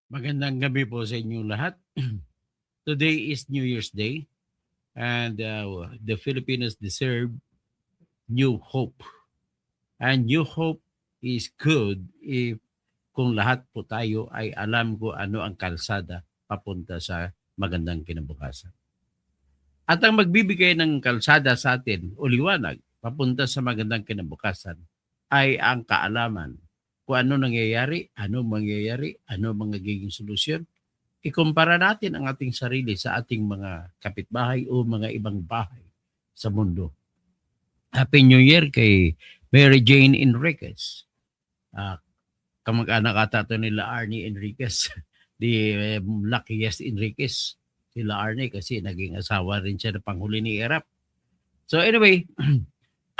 Magandang gabi po sa inyong lahat. Today is New Year's Day and the Filipinos deserve new hope. And new hope is good if kung lahat po tayo ay alam ko ano ang kalsada papunta sa magandang kinabukasan. At ang magbibigay ng kalsada sa atin o liwanag papunta sa magandang kinabukasan ay ang kaalaman kung ano nangyayari, ano mangyayari, ano magiging solusyon. Ikumpara natin ang ating sarili sa ating mga kapitbahay o mga ibang bahay sa mundo. Happy New Year kay Mary Jane Enriquez. Ah, kamag-anak ata ito nila Arnie Enriquez. The luckiest Enriquez. Sila Arnie kasi naging asawa rin siya ng panghuli ni Erap. So anyway,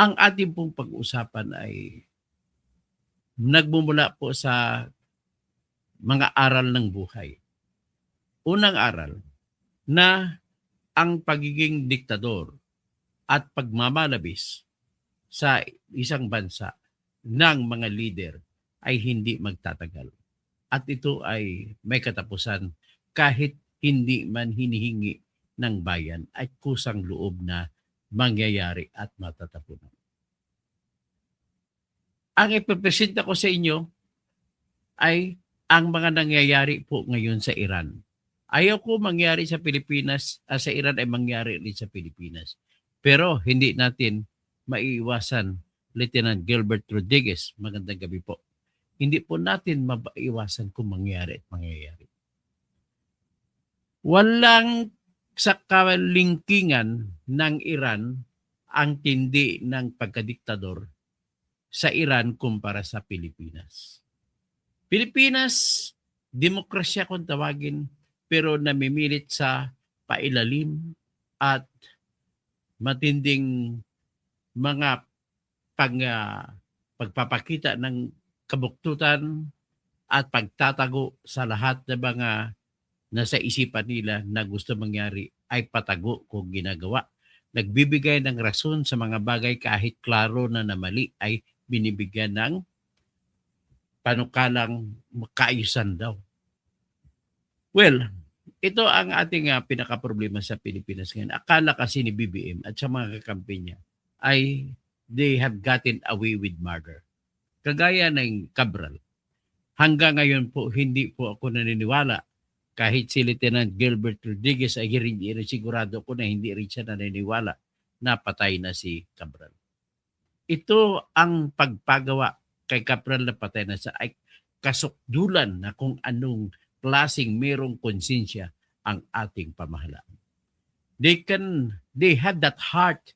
ang ating pong pag-usapan ay nagmumula po sa mga aral ng buhay. Unang aral, na ang pagiging diktador at pagmamalabis sa isang bansa ng mga leader ay hindi magtatagal. At ito ay may katapusan kahit hindi man hinihingi ng bayan at kusang loob na mangyayari at matatapunan. Ang ipipresenta ko sa inyo ay ang mga nangyayari po ngayon sa Iran. Ayaw ko mangyari sa Pilipinas, sa Iran ay mangyari rin sa Pilipinas. Pero hindi natin maiiwasan, Lieutenant Gilbert Rodriguez, magandang gabi po. Hindi po natin maiiwasan kung mangyari at mangyayari. Walang sa kalingkingan ng Iran ang tindi ng pagkadiktador sa Iran kumpara sa Pilipinas. Pilipinas, demokrasya kung tawagin, pero namimilit sa pailalim at matinding mga pagpapakita ng kabuktutan at pagtatago sa lahat ng mga nasa isipan nila na gusto mangyari ay patago kung ginagawa. Nagbibigay ng rason sa mga bagay kahit klaro na mali ay binibigyan ng panukalang kaayusan daw. Well, ito ang ating pinaka-problema sa Pilipinas ngayon. Akala kasi ni BBM at sa mga kakampi niya ay they have gotten away with murder. Kagaya ng Cabral. Hanggang ngayon po, hindi po ako naniniwala kahit si Lieutenant Gilbert Rodriguez ay hindi rin sigurado ko na hindi rin siya naniniwala na patay na si Cabral. Ito ang pagpagawa kay Cabral na patay na siya ay kasukdulan na kung anong klaseng merong konsensya ang ating pamahalaan. They have that heart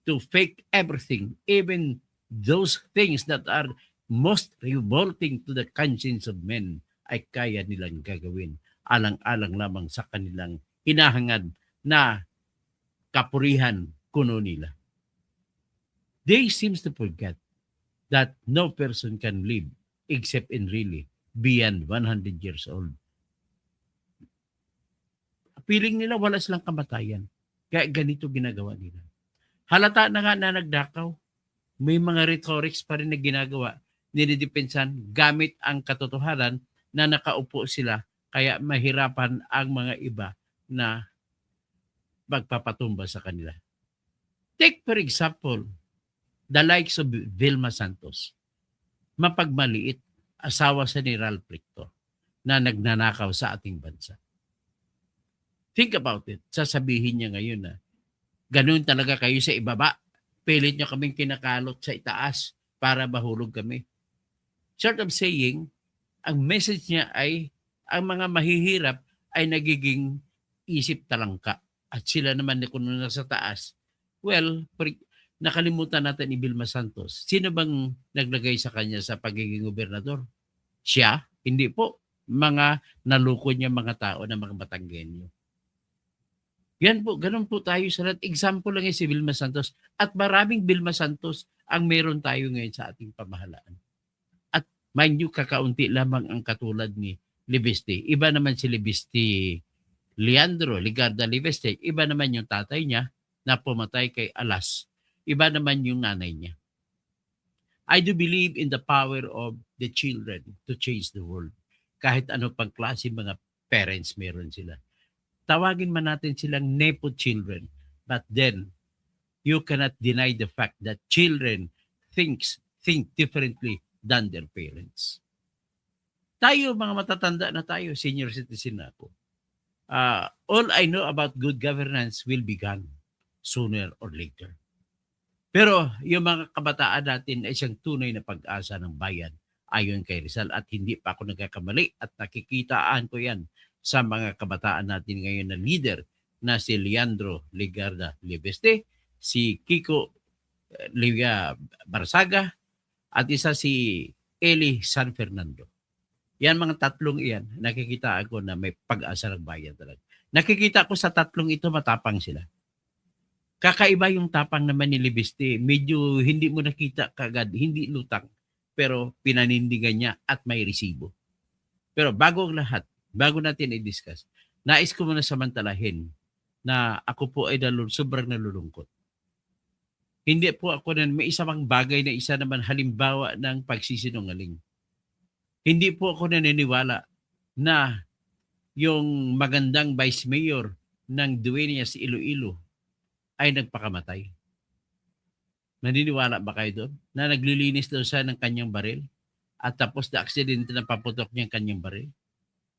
to fake everything, even those things that are most revolting to the conscience of men ay kaya nilang gagawin alang-alang lamang sa kanilang hinahangad na kapurihan kuno nila. They seems to forget that no person can live except in really beyond 100 years old. Feeling nila wala silang kamatayan. Kaya ganito ginagawa nila. Halata na nga na nagdakaw. May mga rhetorics pa rin na ginagawa. Ninidepensan gamit ang katotohanan na nakaupo sila kaya mahirapan ang mga iba na magpapatumba sa kanila. Take for example, the likes of Vilma Santos. Mapagmaliit, asawa sa ni Ralph Recto na nagnanakaw sa ating bansa. Think about it. Sasabihin niya ngayon na ganun talaga kayo sa ibaba. Pilit niyo kaming kinakalot sa itaas para mahulog kami. Sort of saying, ang message niya ay ang mga mahihirap ay nagiging isip talangka. At sila naman kung nasa taas, well, nakalimutan natin ni Vilma Santos. Sino bang naglagay sa kanya sa pagiging gobernador? Siya? Hindi po. Mga naluko niya mga tao na mga Batanggenyo. Yan po, ganun po tayo sa lahat. Example lang yung si Vilma Santos. At maraming Vilma Santos ang meron tayo ngayon sa ating pamahalaan. At mind you, kakaunti lamang ang katulad ni Libeste. Iba naman si Libeste Leandro, Ligarda Libeste. Iba naman yung tatay niya na pumatay kay Alas. Iba naman yung nanay niya. I do believe in the power of the children to change the world. kahit ano pang klase mga parents meron sila. Tawagin man natin silang nepo children, but then you cannot deny the fact that children think differently than their parents. Tayo, mga matatanda na tayo, senior citizen na ako. All I know about good governance will be gone sooner or later. Pero yung mga kabataan natin ay isang tunay na pag-asa ng bayan ayon kay Rizal, at hindi pa ako nagkakamali at nakikitaan ko yan sa mga kabataan natin ngayon na leader na si Leandro Legarda Libeste, si Kiko Livia Barsaga, at isa si Eli San Fernando. Yan, mga tatlong iyan, nakikita ako na may pag-asa ng bayan talaga. Nakikita ko sa tatlong ito, matapang sila. Kakaiba yung tapang naman ni Libeste. Medyo hindi mo nakita kagad, hindi lutang, pero pinanindigan niya at may resibo. Pero bago ang lahat, bago natin i-discuss, nais ko muna samantalahin na ako po ay sobrang nalulungkot. Hindi po ako na may isa pang bagay na isa naman halimbawa ng pagsisinungaling. Hindi po ako naniniwala na yung magandang vice mayor ng Dueñas Iloilo ay nagpakamatay. Naniniwala ba kayo doon? Na naglilinis daw siya ng kanyang baril at tapos na aksidente na paputok niya ang kanyang baril?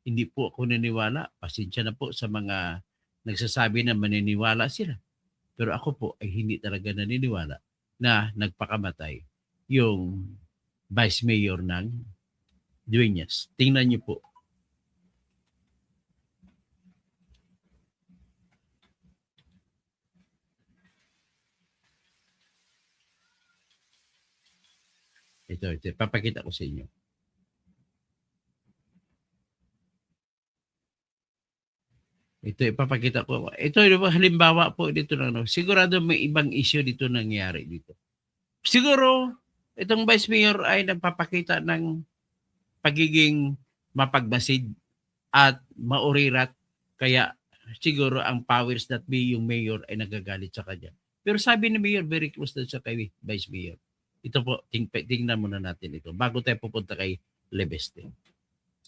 Hindi po ako naniniwala. Pasensya na po sa mga nagsasabi na maniniwala sila. Pero ako po ay hindi talaga naniniwala na nagpakamatay yung vice mayor ng Dueñas. Tingnan niyo po. Ito, papakita ko sa inyo. Ito, ipapakita ko. Ito, halimbawa po dito na, sigurado may ibang issue dito nangyari dito. Siguro, itong vice mayor ay nagpapakita ng pagiging mapagmasid at maurirat, kaya siguro ang powers that be yung mayor ay nagagalit sa kanya. Pero sabi ni mayor, very close na siya kay vice mayor. Ito po, tingnan muna natin ito bago tayo pupunta kay Libeste.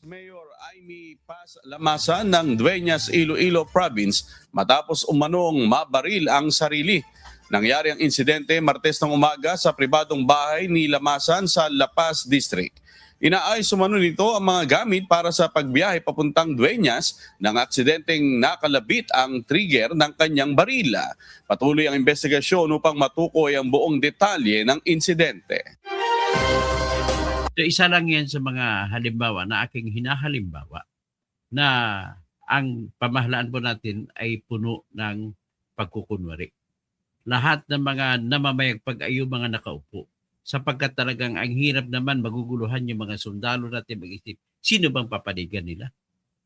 Mayor Aimee Paz Lamasan ng Dueñas Iloilo Province matapos umanong mabaril ang sarili. Nangyari ang insidente Martes ng umaga sa pribadong bahay ni Lamasan sa La Paz District. Inaayos umano nito ang mga gamit para sa pagbiyahe papuntang Dueñas nang aksidenteng nakalabit ang trigger ng kanyang barila. Patuloy ang investigasyon upang matukoy ang buong detalye ng insidente. So, isa lang yan sa mga halimbawa na aking hinahalimbawa na ang pamahalaan po natin ay puno ng pagkukunwari. Lahat ng mga namamayagpag ay yung mga nakaupo. Sapagkat talagang ang hirap naman, maguguluhan yung mga sundalo natin mag-isip, sino bang papanigan nila?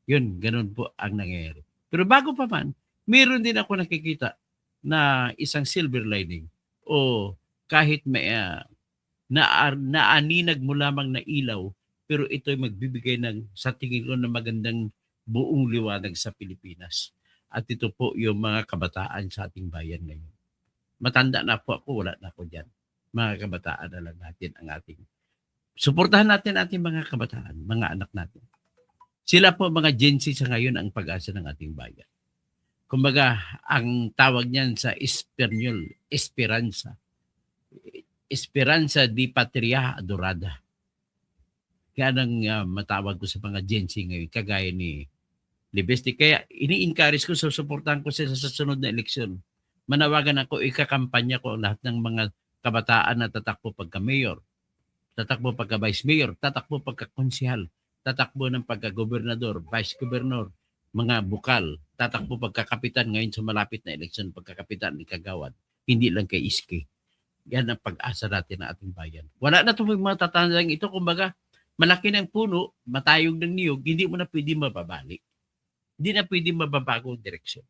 Yun, ganun po ang nangyayari. Pero bago pa man, meron din ako nakikita na isang silver lining o kahit may naaninag mo lamang na ilaw, pero ito'y magbibigay ng, sa tingin ko, na magandang buong liwanag sa Pilipinas. At ito po yung mga kabataan sa ating bayan ngayon. Matanda na po ako, wala na ako dyan. Mga kabataan na lang natin ang ating. Suportahan natin ating mga kabataan, mga anak natin. Sila po mga Gen Z sa ngayon ang pag-asa ng ating bayan. Kumbaga, ang tawag niyan sa Espanyol, Esperanza. Esperanza di Patria Adorada. Kaya nang matawag ko sa mga Gen Z ngayon, kagaya ni Libeste. Kaya ini-encourage ko, susuportahan ko sila sa sunod na eleksyon. Manawagan ako, ikakampanya ko lahat ng mga kabataan na tatakbo pagka-mayor, tatakbo pagka-vice mayor, tatakbo pagka-konsyal, tatakbo ng pagka-gobernador, vice-gobernador, mga bukal, tatakbo pagka-kapitan ngayon sa malapit na eleksyon, pagka-kapitan ni Kagawad, hindi lang kay Iske. Yan ang pag-asa natin ng ating bayan. Wala na itong mga tatandang ito, kumbaga, malaki ng puno, matayog ng niyog, hindi mo na pwede mababalik. Hindi na pwede mababago ang direksyon.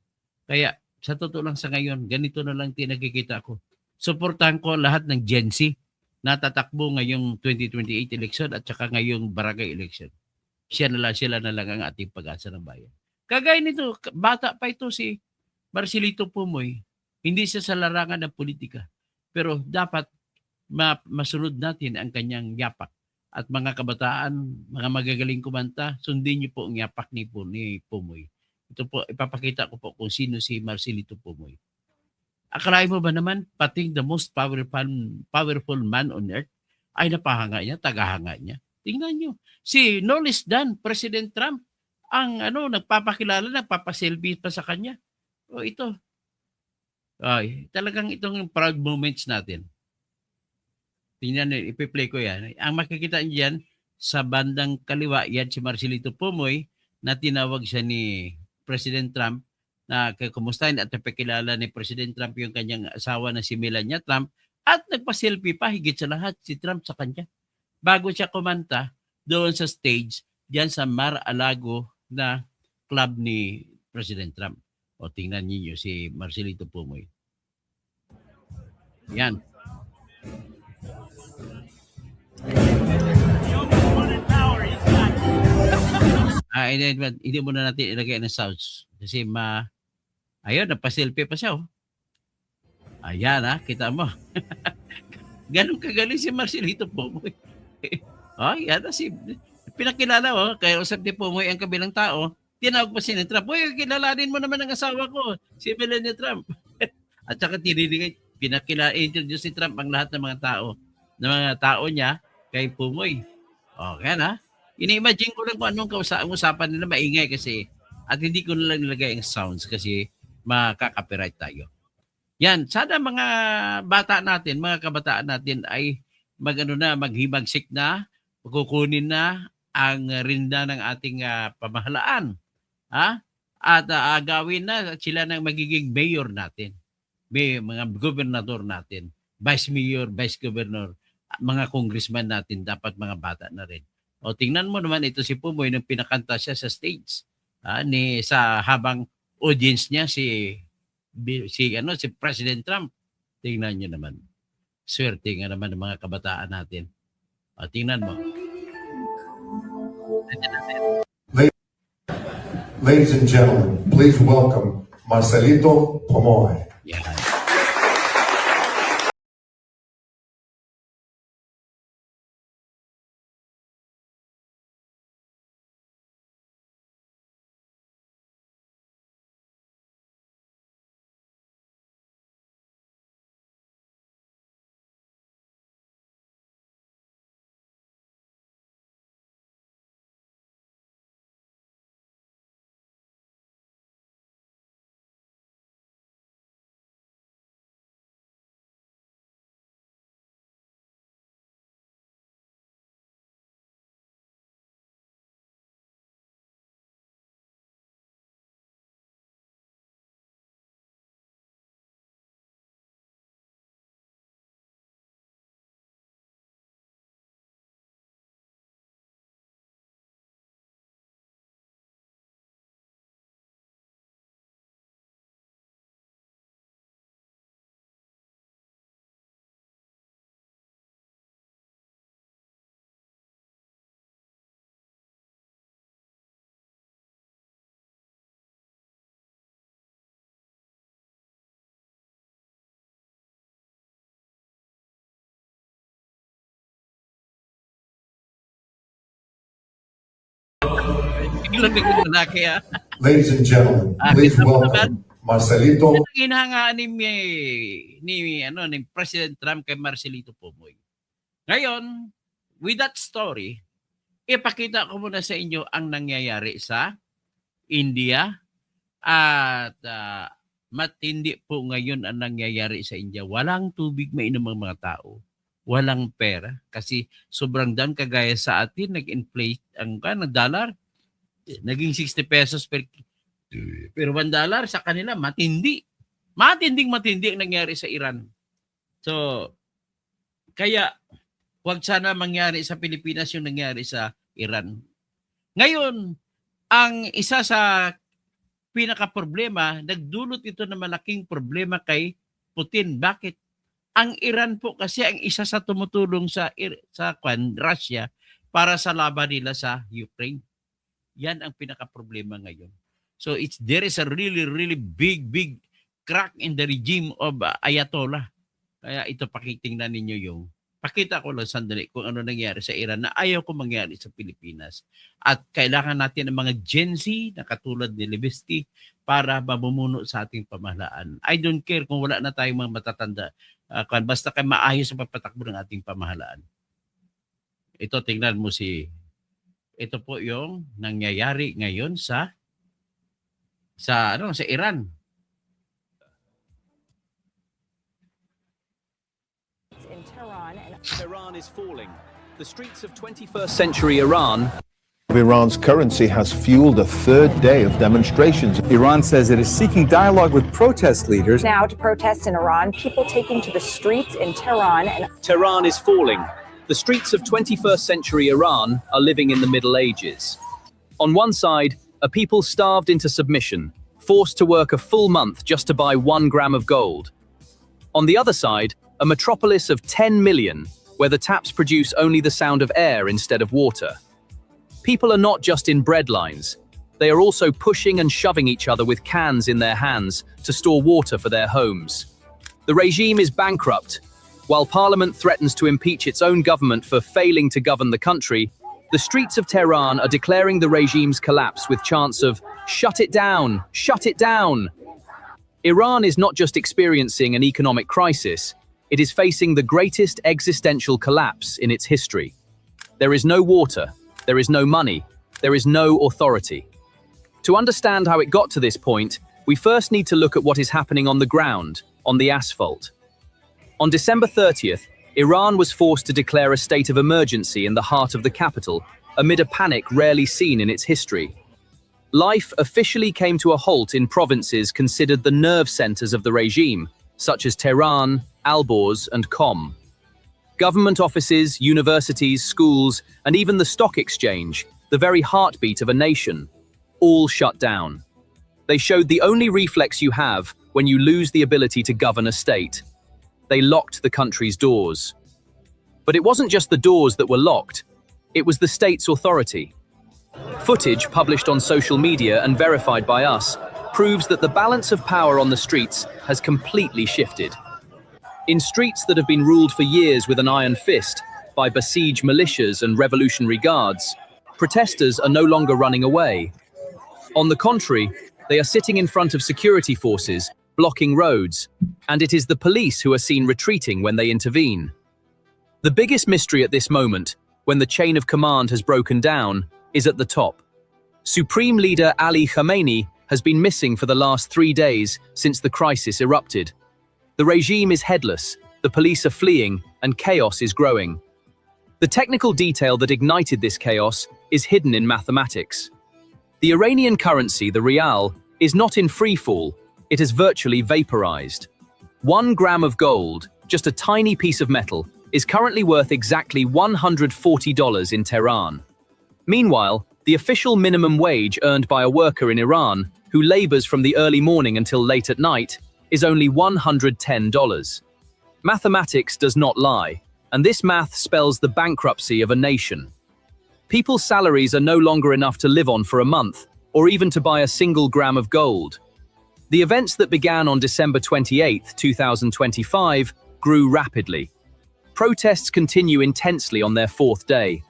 Kaya, sa totoo lang sa ngayon, ganito na lang tinagkikita ko. Suportahan ko lahat ng Gen Z na tatakbo ngayong 2028 election at saka ngayong barangay election. Sila na lang ang ating pag-asa ng bayan. Kagaya nito, bata pa ito si Marcelito Pumoy. Hindi siya sa larangan ng politika. Pero dapat masunod natin ang kanyang yapak at mga kabataan, mga magagaling kumanta, sundin niyo po ang yapak ni Pumoy. Ito po, ipapakita ko po kung sino si Marcelito Pumoy. Akalain mo ba naman, pating the most powerful man on earth ay napahanga niya, tagahanga niya. Tingnan niyo. Si no less than President Trump ang nagpapakilala, nagpapaselfie pa sa kanya. O ito. Ay, talagang itong proud moments natin. Tingnan niyo, ipi-play ko yan. Ang makikita niyo diyan sa bandang kaliwa, yan si Marcelito Pumoy na tinawag siya ni President Trump na kumustahin at napakilala ni President Trump yung kanyang asawa na si Melania Trump at nagpa-selfie pa higit sa lahat si Trump sa kanya. Bago siya kumanta doon sa stage diyan sa Mar-a-Lago na club ni President Trump. O tingnan niyo si Marcelito Pumoy. Yan. Hindi muna natin ilagay ng sounds kasi ayun, napaselfie pa siya. Oh. Ayan kita mo. Ganun kagaling si Marcelito Pumoy. Yan pinakilala kaya usap ni Pumoy ang kabilang tao, tinawag pa si Trump, kilalanin mo naman ang asawa ko, si Melania Trump. At saka introduce si Trump ang lahat ng mga tao niya kay Pumoy. Okay na. Ini-imagine ko lang kung anong usapan nila, maingay kasi at hindi ko na lang nilagay ang sounds kasi makaka-copyright tayo. Yan, sana mga bata natin, mga kabataan natin ay maghimagsik na, kukunin na ang rinda ng ating pamahalaan. At agawin na sila ng magiging mayor natin. Mga gobernador natin, vice mayor, vice governor, mga congressman natin, dapat mga bata na rin. O tingnan mo naman ito si Pumoy nang pinakanta siya sa stage. Sa habang audience niya si President Trump. Tingnan niyo naman. Swerte nga naman ng mga kabataan natin. O tingnan mo. Ladies and gentlemen, please welcome Marcelito Pumoy. Yan. Biglang lalaki Ladies and gentlemen, please kita mo welcome Marcelito. Ito ang hinahangaan ni President Trump kay Marcelito Pumoy. Ngayon, with that story, ipakita ko muna sa inyo ang nangyayari sa India at matindi po ngayon ang nangyayari sa India. Walang tubig mainom ang mga tao. Walang pera kasi sobrang down kagaya sa atin, nag-inflate ang dollar. Naging 60 pesos per $1 sa kanila, matindi. Matindi ang nangyari sa Iran. So, kaya huwag sana mangyari sa Pilipinas yung nangyari sa Iran. Ngayon, ang isa sa pinaka-problema, nagdulot ito ng malaking problema kay Putin. Bakit? Ang Iran po kasi ang isa sa tumutulong sa Russia para sa laban nila sa Ukraine. Yan ang pinaka-problema ngayon. So there is a really big crack in the regime of Ayatollah. Kaya ito pakitingnan ninyo yung Pakita ko lang sandali kung ano nangyari sa Iran na ayaw ko mangyari sa Pilipinas. At kailangan natin ng mga Gen Z na katulad ni Libesti para mamumuno sa ating pamahalaan. I don't care kung wala na tayong mga matatanda. Basta kayo maayos sa papatakbo ng ating pamahalaan. Ito, tingnan mo ito po yung nangyayari ngayon sa Iran. In Tehran. Tehran is falling. The streets of 21st century Iran. Iran's currency has fueled a third day of demonstrations. Iran says it is seeking dialogue with protest leaders. Now to protest in Iran, people taking to the streets in Tehran. Tehran is falling. The streets of 21st century Iran are living in the Middle Ages. On one side, a people starved into submission, forced to work a full month just to buy 1 gram of gold. On the other side, a metropolis of 10 million, where the taps produce only the sound of air instead of water. People are not just in bread lines. They are also pushing and shoving each other with cans in their hands to store water for their homes. The regime is bankrupt. While Parliament threatens to impeach its own government for failing to govern the country, the streets of Tehran are declaring the regime's collapse with chants of, "Shut it down! Shut it down!" Iran is not just experiencing an economic crisis, it is facing the greatest existential collapse in its history. There is no water, there is no money, there is no authority. To understand how it got to this point, we first need to look at what is happening on the ground, on the asphalt. On December 30th, Iran was forced to declare a state of emergency in the heart of the capital, amid a panic rarely seen in its history. Life officially came to a halt in provinces considered the nerve centers of the regime, such as Tehran, Alborz, and Qom. Government offices, universities, schools, and even the stock exchange, the very heartbeat of a nation, all shut down. They showed the only reflex you have when you lose the ability to govern a state. They locked the country's doors. But it wasn't just the doors that were locked, it was the state's authority. Footage published on social media and verified by us proves that the balance of power on the streets has completely shifted. In streets that have been ruled for years with an iron fist by Basij militias and Revolutionary Guards, protesters are no longer running away. On the contrary, they are sitting in front of security forces, blocking roads, and it is the police who are seen retreating when they intervene. The biggest mystery at this moment, when the chain of command has broken down, is at the top. Supreme Leader Ali Khamenei has been missing for the last 3 days since the crisis erupted. The regime is headless, the police are fleeing, and chaos is growing. The technical detail that ignited this chaos is hidden in mathematics. The Iranian currency, the rial, is not in free fall, it has virtually vaporized. 1 gram of gold, just a tiny piece of metal, is currently worth exactly $140 in Tehran. Meanwhile, the official minimum wage earned by a worker in Iran, who labors from the early morning until late at night, is only $110. Mathematics does not lie, and this math spells the bankruptcy of a nation. People's salaries are no longer enough to live on for a month, or even to buy a single gram of gold. The events that began on December 28, 2025, grew rapidly. Protests continue intensely on their 4th day.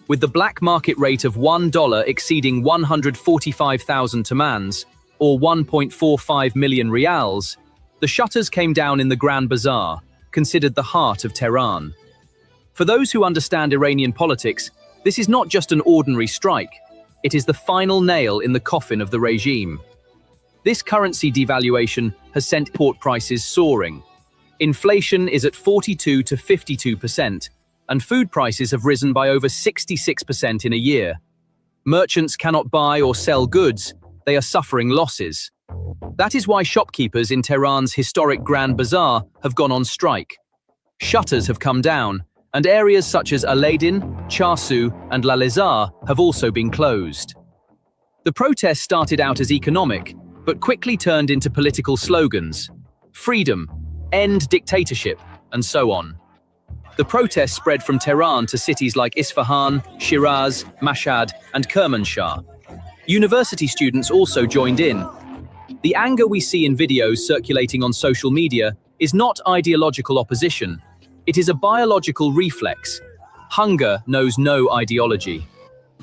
With the black market rate of $1 exceeding 145,000 tamans, or 1.45 million rials, the shutters came down in the Grand Bazaar, considered the heart of Tehran. For those who understand Iranian politics, this is not just an ordinary strike, it is the final nail in the coffin of the regime. This currency devaluation has sent import prices soaring. Inflation is at 42 to 52%, and food prices have risen by over 66% in a year. Merchants cannot buy or sell goods, they are suffering losses. That is why shopkeepers in Tehran's historic Grand Bazaar have gone on strike. Shutters have come down, and areas such as Aladdin, Charsu, and Lalezar have also been closed. The protests started out as economic, but quickly turned into political slogans: freedom, end dictatorship, and so on. The protests spread from Tehran to cities like Isfahan, Shiraz, Mashhad, and Kermanshah. University students also joined in. The anger we see in videos circulating on social media is not ideological opposition. It is a biological reflex. Hunger knows no ideology.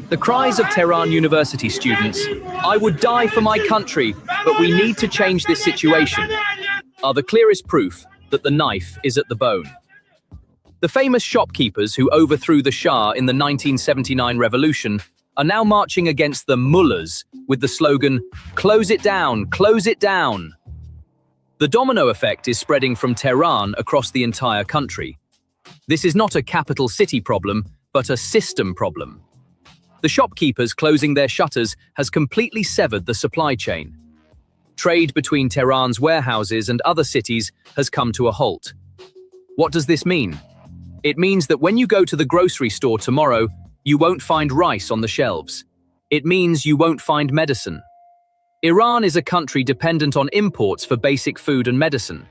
The cries of Tehran University students, "I would die for my country, but we need to change this situation," are the clearest proof that the knife is at the bone. The famous shopkeepers who overthrew the Shah in the 1979 revolution are now marching against the mullahs with the slogan, "Close it down, close it down." The domino effect is spreading from Tehran across the entire country. This is not a capital city problem, but a system problem. The shopkeepers closing their shutters has completely severed the supply chain. Trade between Tehran's warehouses and other cities has come to a halt. What does this mean? It means that when you go to the grocery store tomorrow, you won't find rice on the shelves. It means you won't find medicine. Iran is a country dependent on imports for basic food and medicine.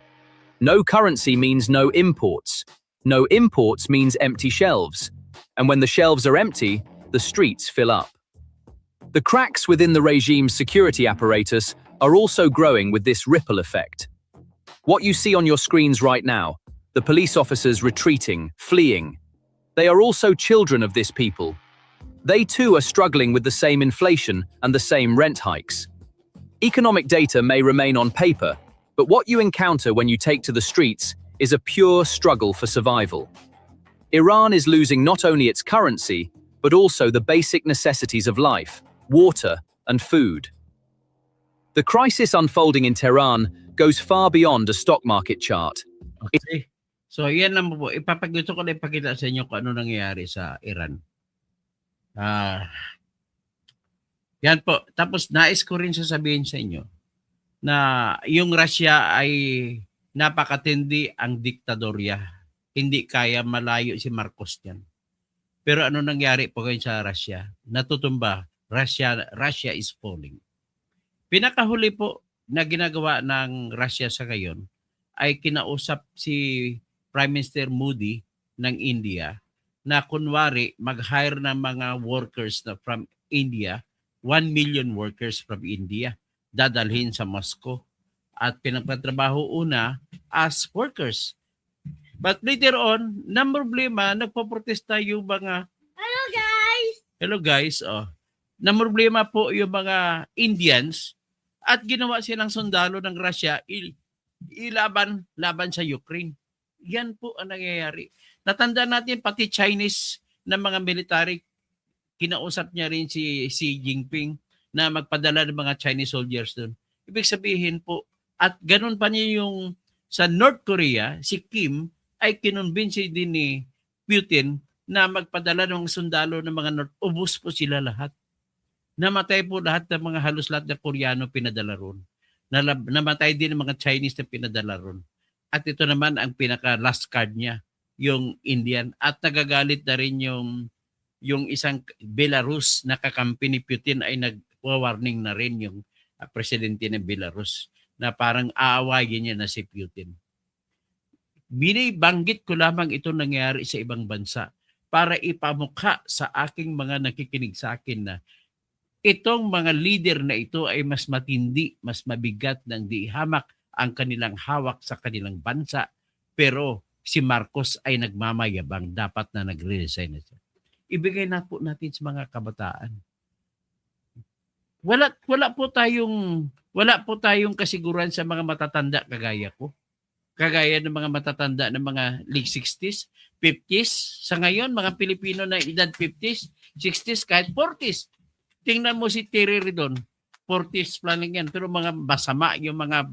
No currency means no imports. No imports means empty shelves. And when the shelves are empty, the streets fill up. The cracks within the regime's security apparatus are also growing with this ripple effect. What you see on your screens right now, the police officers retreating, fleeing, they are also children of this people. They too are struggling with the same inflation and the same rent hikes. Economic data may remain on paper, but what you encounter when you take to the streets is a pure struggle for survival. Iran is losing not only its currency, but also the basic necessities of life, water, and food. The crisis unfolding in Tehran goes far beyond a stock market chart. Okay. So, yan lang po. Gusto ko na ipakita sa inyo kung ano nangyayari sa Iran. Yan po. Tapos, nais ko rin sasabihin sa inyo na yung Russia ay napakatindi ang diktadorya. Hindi kaya malayo si Marcos yan. Pero ano nangyari po ngayon sa Russia? Natutumba. Russia is falling. Pinakahuli po na ginagawa ng Russia sa ngayon ay kinausap si Prime Minister Modi ng India na kunwari mag-hire ng mga workers na from India, 1 million workers from India, dadalhin sa Moscow at pinagpatrabaho una as workers. But later on, problema, nagpo-protesta yung mga Hello guys, oh. Problema po yung mga Indians at ginawa silang sundalo ng Russia laban sa Ukraine. Yan po ang nangyayari. Natanda natin pati Chinese na mga military, kinausap niya rin si Xi Jinping na magpadala ng mga Chinese soldiers doon. Ibig sabihin po, at ganun pa niya yung sa North Korea, si Kim ay kinumbinsi din ni Putin na magpadala ng sundalo ng mga North. Ubus po sila lahat. Namatay po lahat ng mga halos lahat na Koreano pinadala ron. Namatay din ng mga Chinese na pinadala ron. At ito naman ang pinaka last card niya, yung Indian. At nagagalit na rin yung isang Belarus na kakampi ni Putin ay nag-warning na rin yung presidente ng Belarus na parang aawayin niya na si Putin. Binibanggit ko lamang ito nangyari sa ibang bansa para ipamukha sa aking mga nakikinig sa akin na itong mga leader na ito ay mas matindi, mas mabigat ng di hamak ang kanilang hawak sa kanilang bansa. Pero si Marcos ay nagmamayabang, dapat na nagre-resign na siya. Ibigay na po natin sa mga kabataan. Wala po tayong kasiguran sa mga matatanda kagaya ko. Kagaya ng mga matatanda ng mga late 60s, 50s. Sa ngayon, mga Pilipino na edad 50s, 60s, kahit 40s. Tingnan mo si Terry Ridon, 40s pa lang yan. Pero mga masama yung mga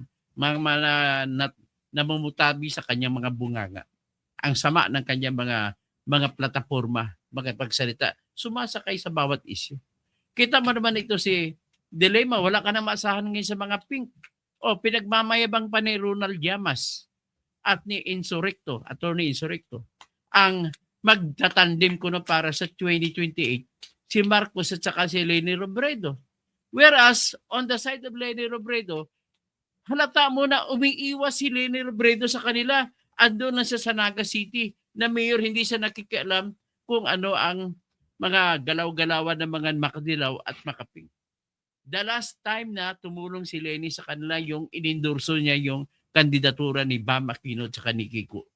namumutabi sa kanyang mga bunganga. Ang sama ng kanyang mga plataforma, mga pagsalita, sumasakay sa bawat issue. Kita mo naman ito si Dilema, wala ka na maasahan ngayon sa mga pink. O, pinagmamayabang pa ni Ronald Llamas at ni Insurrecto, Attorney Insurrecto, ang magtatandem ko na para sa 2028 si Marcos at saka si Leni Robredo. Whereas, on the side of Leni Robredo, halata mo na umiiwas si Leni Robredo sa kanila. Ando na siya sa Naga City na mayor, hindi siya nakikialam kung ano ang mga galaw-galawan ng mga makadilaw at makaping. The last time na tumulong si Leni sa kanila, yung inendorso niya yung kandidatura ni Bam Aquino at saka ni Kiko.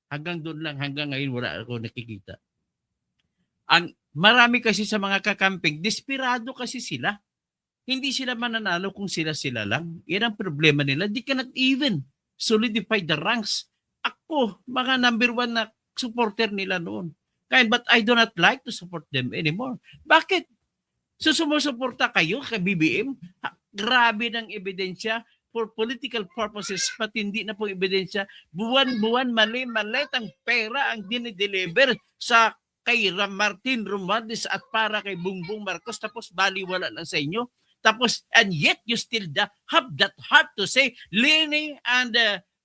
Hanggang doon lang, hanggang ngayon wala ako nakikita. Ang marami kasi sa mga kakamping, desperado kasi sila. Hindi sila mananalo kung sila-sila lang. Yan ang problema nila. They cannot even solidify the ranks. Ako, mga number 1 na supporter nila noon. But I do not like to support them anymore. Bakit? So sumusuporta kayo kay BBM? Grabe ng ebidensya for political purposes, pati hindi na po ebidensya. Buwan-buwan, mali-malit ang pera ang dinideliver sa kay Martin Romualdez at para kay Bongbong Marcos, tapos baliwala lang sa inyo. Tapos, and yet you still have that heart to say Leni and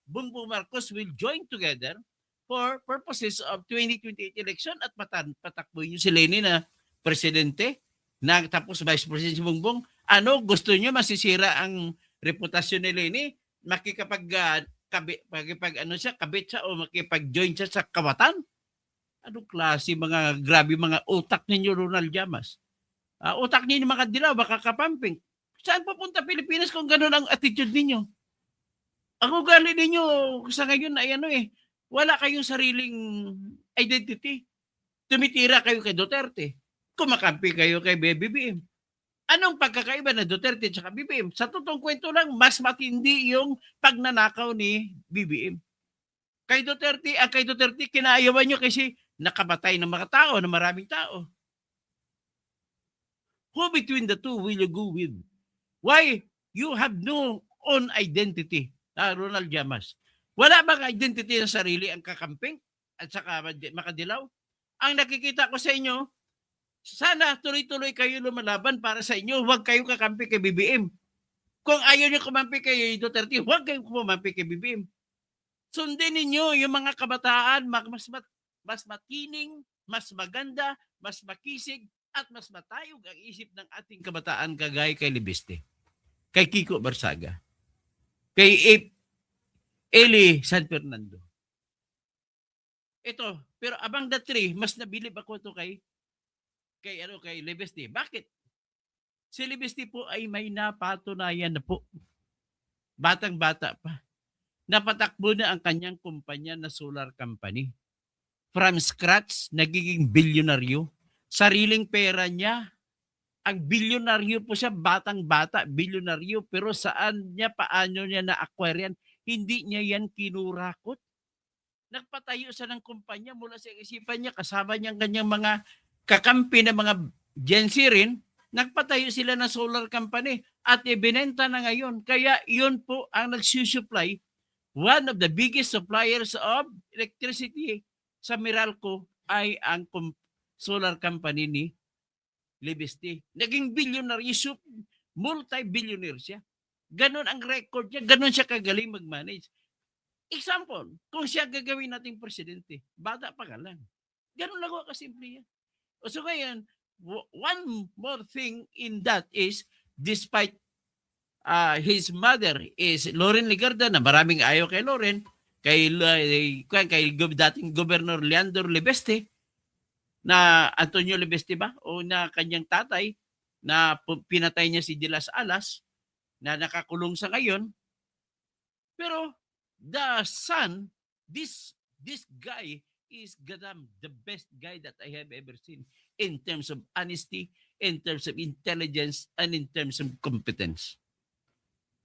Bongbong Marcos will join together for purposes of 2028 election at patakbo nyo si Leni na presidente, na tapos vice president si Bongbong. Ano, gusto nyo masisira ang reputasyon ni Leni? Kabit siya o makipag-join siya sa kawatan? Anong klase mga grabe mga utak ninyo, Ronald Llamas? Utak ninyo mga dilaw, baka kapamping. Saan papunta Pilipinas kung gano'n ang attitude ninyo? Ang ugali ninyo sa ngayon ay wala kayong sariling identity. Tumitira kayo kay Duterte. Kumakampi kayo kay BBM. Anong pagkakaiba na Duterte at BBM? Sa totoong kwento lang, mas matindi yung pagnanakaw ni BBM. Kay Duterte, kinaayawan nyo kasi nakabatay ng mga tao, ng maraming tao. Who between the two will you go with? Why? You have no own identity, Ronald Llamas. Wala bang identity ng sarili ang kakamping at saka makadilaw? Ang nakikita ko sa inyo, sana tuloy-tuloy kayo lumalaban para sa inyo. Huwag kayong kakampi kay BBM. Kung ayaw nyo kumampi kay Duterte, huwag kayong kumampi kay BBM. Sundin ninyo yung mga kabataan, mas matining, mas maganda, mas makisig, at mas matayog ang isip ng ating kabataan kagaya kay Libeste, kay Kiko Barsaga, kay Eli San Fernando. Ito, pero abang the three, mas nabilib ako ito kay Libeste. Bakit? Si Libeste po ay may napatunayan na po. Batang-bata pa. Napatakbo na ang kanyang kumpanya na solar company. From scratch, nagiging bilyonaryo. Sariling pera niya. Ang bilyonaryo po siya, batang-bata, bilyonaryo. Pero paano niya na-acquire yan? Hindi niya yan kinurakot. Nagpatayo siya ng kumpanya mula sa isipan niya, kasama niyang kanyang mga kakampi na mga Gen Z rin, nagpatayo sila ng solar company at ibinenta na ngayon. Kaya yun po ang nagsusupply, one of the biggest suppliers of electricity sa Meralco ay ang solar company ni Libeste. Naging billionaire, multi-billionaire siya. Ganon ang record niya, ganon siya kagaling mag-manage. Example, kung siya gagawin nating presidente, bata pa ka lang. Ganon lang ako kasimple yan. So ngayon, one more thing in that is, despite his mother is Loren Legarda, na maraming ayaw kay Loren, kay dating Governor Leandro Libeste, na Antonio Libeste ba? O na kanyang tatay, na pinatay niya si De Las Alas, na nakakulong sa ngayon. Pero the son, this guy is the best guy that I have ever seen in terms of honesty, in terms of intelligence, and in terms of competence.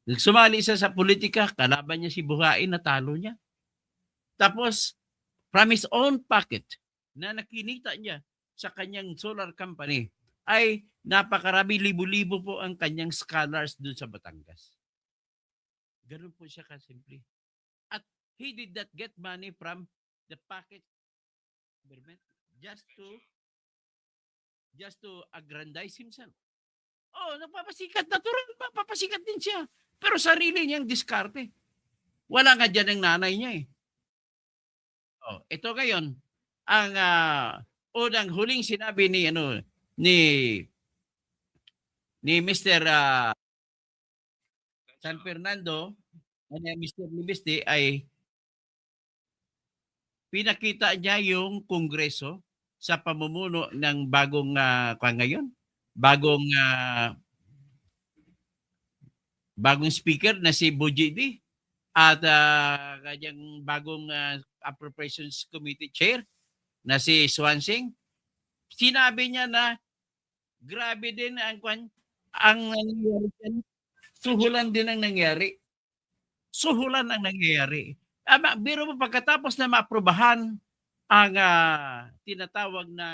Sumali siya sa politika, kalaban niya si Buhain, natalo niya. Tapos, from his own pocket, na nakinita niya sa kanyang solar company, ay napakarami, libo-libo po ang kanyang scholars dun sa Batangas. Ganun po siya kasimple. At he did not get money from the pocket government just to aggrandize himself. Oh, napapasikat, natural, papasikat din siya. Pero sarili niyang diskarte. Wala nga dyan ang nanay niya eh. Oh, ito ngayon, ang unang huling sinabi ni Mr. San Fernando, Mr. Libeste, ay pinakita niya yung Kongreso sa pamumuno ng bagong bagong speaker na si Bujidi. at kanyang bagong Appropriations Committee Chair na si Swansing, sinabi niya na grabe din ang nangyayari dyan. Suhulan din ang nangyari. Suhulan ang nangyayari. Biro mo pagkatapos na maaprubahan ang tinatawag na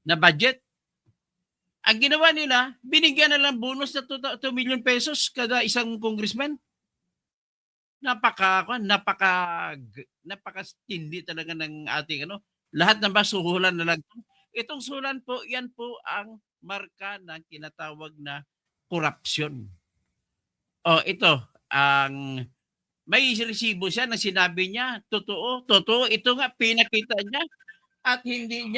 na budget, ang ginawa nila, binigyan na lang bonus na 2 million pesos kada isang congressman. Napakatindi talaga ng ating lahat ng suhulan na lang. Itong suhulan po, yan po ang marka ng tinatawag na korupsyon. Ito, may resibo siya na sinabi niya, totoo, ito nga pinakita niya at hindi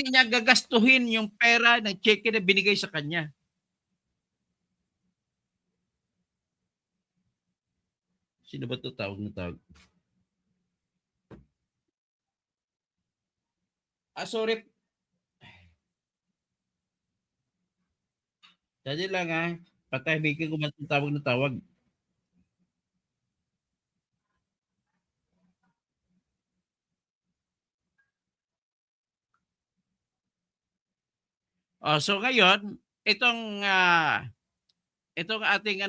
niya gagastuhin yung pera ng cheque na binigay sa kanya. Sino ba ito tawag na tawag? Sorry. Dali lang patahimikin ko man itong tawag na tawag. So ngayon, itong ating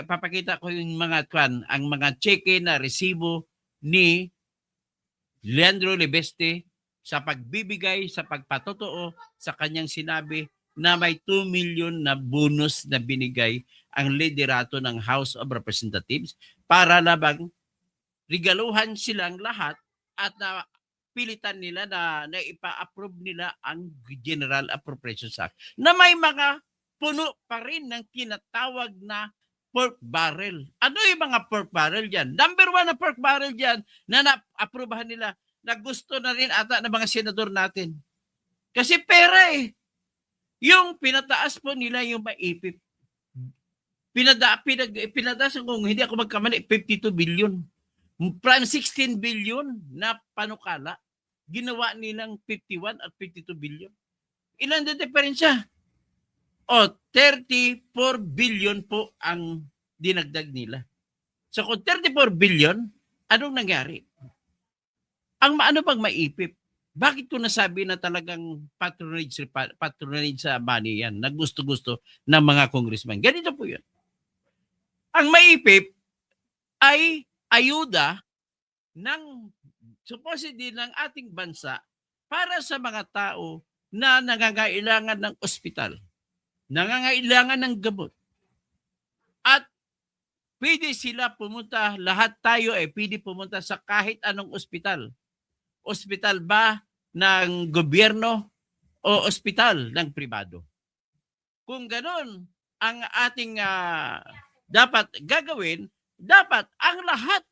papakita ko yung ang mga cheque na resibo ni Leandro Libeste sa pagbibigay, sa pagpatotoo sa kanyang sinabi na may 2 million na bonus na binigay ang liderato ng House of Representatives para labang regaluhan silang lahat at na pilitan nila na ipa-approve nila ang General Appropriations Act na may mga puno pa rin ng tinatawag na pork barrel. Ano yung mga pork barrel dyan? Number 1 na pork barrel dyan na na-approvehan nila na gusto na rin ata ng mga senador natin. Kasi pera Yung pinataas po nila yung maipip. Pinataas kung hindi ako magkamali, 52 billion. From 16 billion na panukala, ginawa nilang 51 at 52 billion. Ilan din diferensya? 34 billion po ang dinagdag nila. So kung 34 billion, anong nangyari? Ano bang maipip? Bakit ko nasabi na talagang patronage sa money yan, na gusto-gusto ng mga congressman? Ganito po yun. Ang maipip ay ayuda ng supposedly ng ating bansa para sa mga tao na nangangailangan ng ospital, nangangailangan ng gamot. At pwede sila pumunta, lahat tayo pwede pumunta sa kahit anong ospital. Ospital ba ng gobyerno o ospital ng pribado? Kung ganon ang ating dapat gagawin, dapat ang lahat,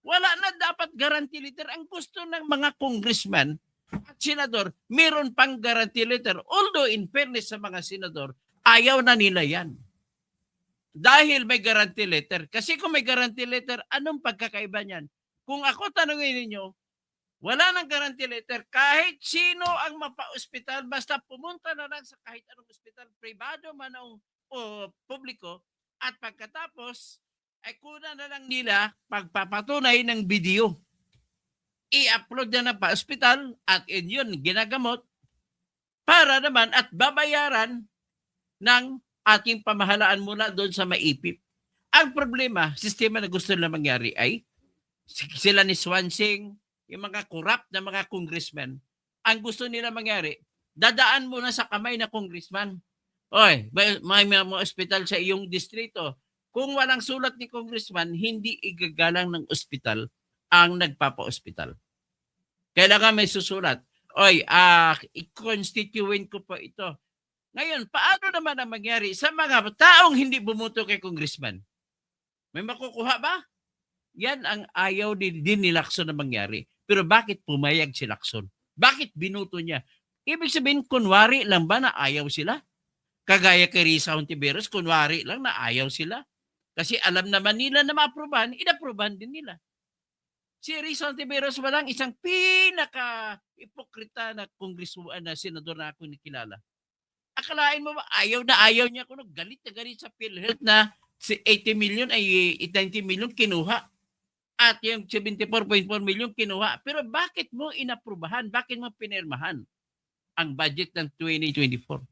wala na dapat guarantee letter. Ang gusto ng mga congressman at senador, meron pang guarantee letter. Although in fairness sa mga senador, ayaw na nila yan. Dahil may guarantee letter. Kasi kung may guarantee letter, anong pagkakaiba niyan? Kung ako tanungin ninyo, wala nang guarantee letter. Kahit sino ang mapa-ospital, basta pumunta na lang sa kahit anong ospital, pribado man o publiko, at pagkatapos, ay kuna na lang nila pagpapatunay ng video. I-upload na pa ospital at yun ginagamot para naman at babayaran ng ating pamahalaan mula doon sa maipip. Ang problema, sistema na gusto nila mangyari ay sila ni Swansing, yung mga corrupt na mga congressmen, ang gusto nila mangyari, dadaan muna sa kamay na congressman. Oy, may mga ospital sa iyong distrito. Kung walang sulat ni congressman, hindi igagalang ng ospital ang nagpapa-ospital. Kailangan may susulat. Oy, i-constituent ko po ito. Ngayon, paano naman ang mangyari sa mga taong hindi bumuto kay congressman? May makukuha ba? Yan ang ayaw din ni Lacson na mangyari. Pero bakit pumayag si Lacson? Bakit binuto niya? Ibig sabihin, kunwari lang ba na ayaw sila? Kagaya kay Risa Hontiveros, kunwari lang na ayaw sila. Kasi alam naman nila na ma-aprobahan, inaprubahan din nila. Si Risa Hontiveros walang isang pinaka-ipokrita na senador na ako nakilala. Akalain mo ba, ayaw niya kuno, galit na galit sa PhilHealth na si 80 million ay 90 million kinuha. At yung 74.4 million kinuha. Pero bakit mo inaprubahan? Bakit mo pinirmahan ang budget ng 2024?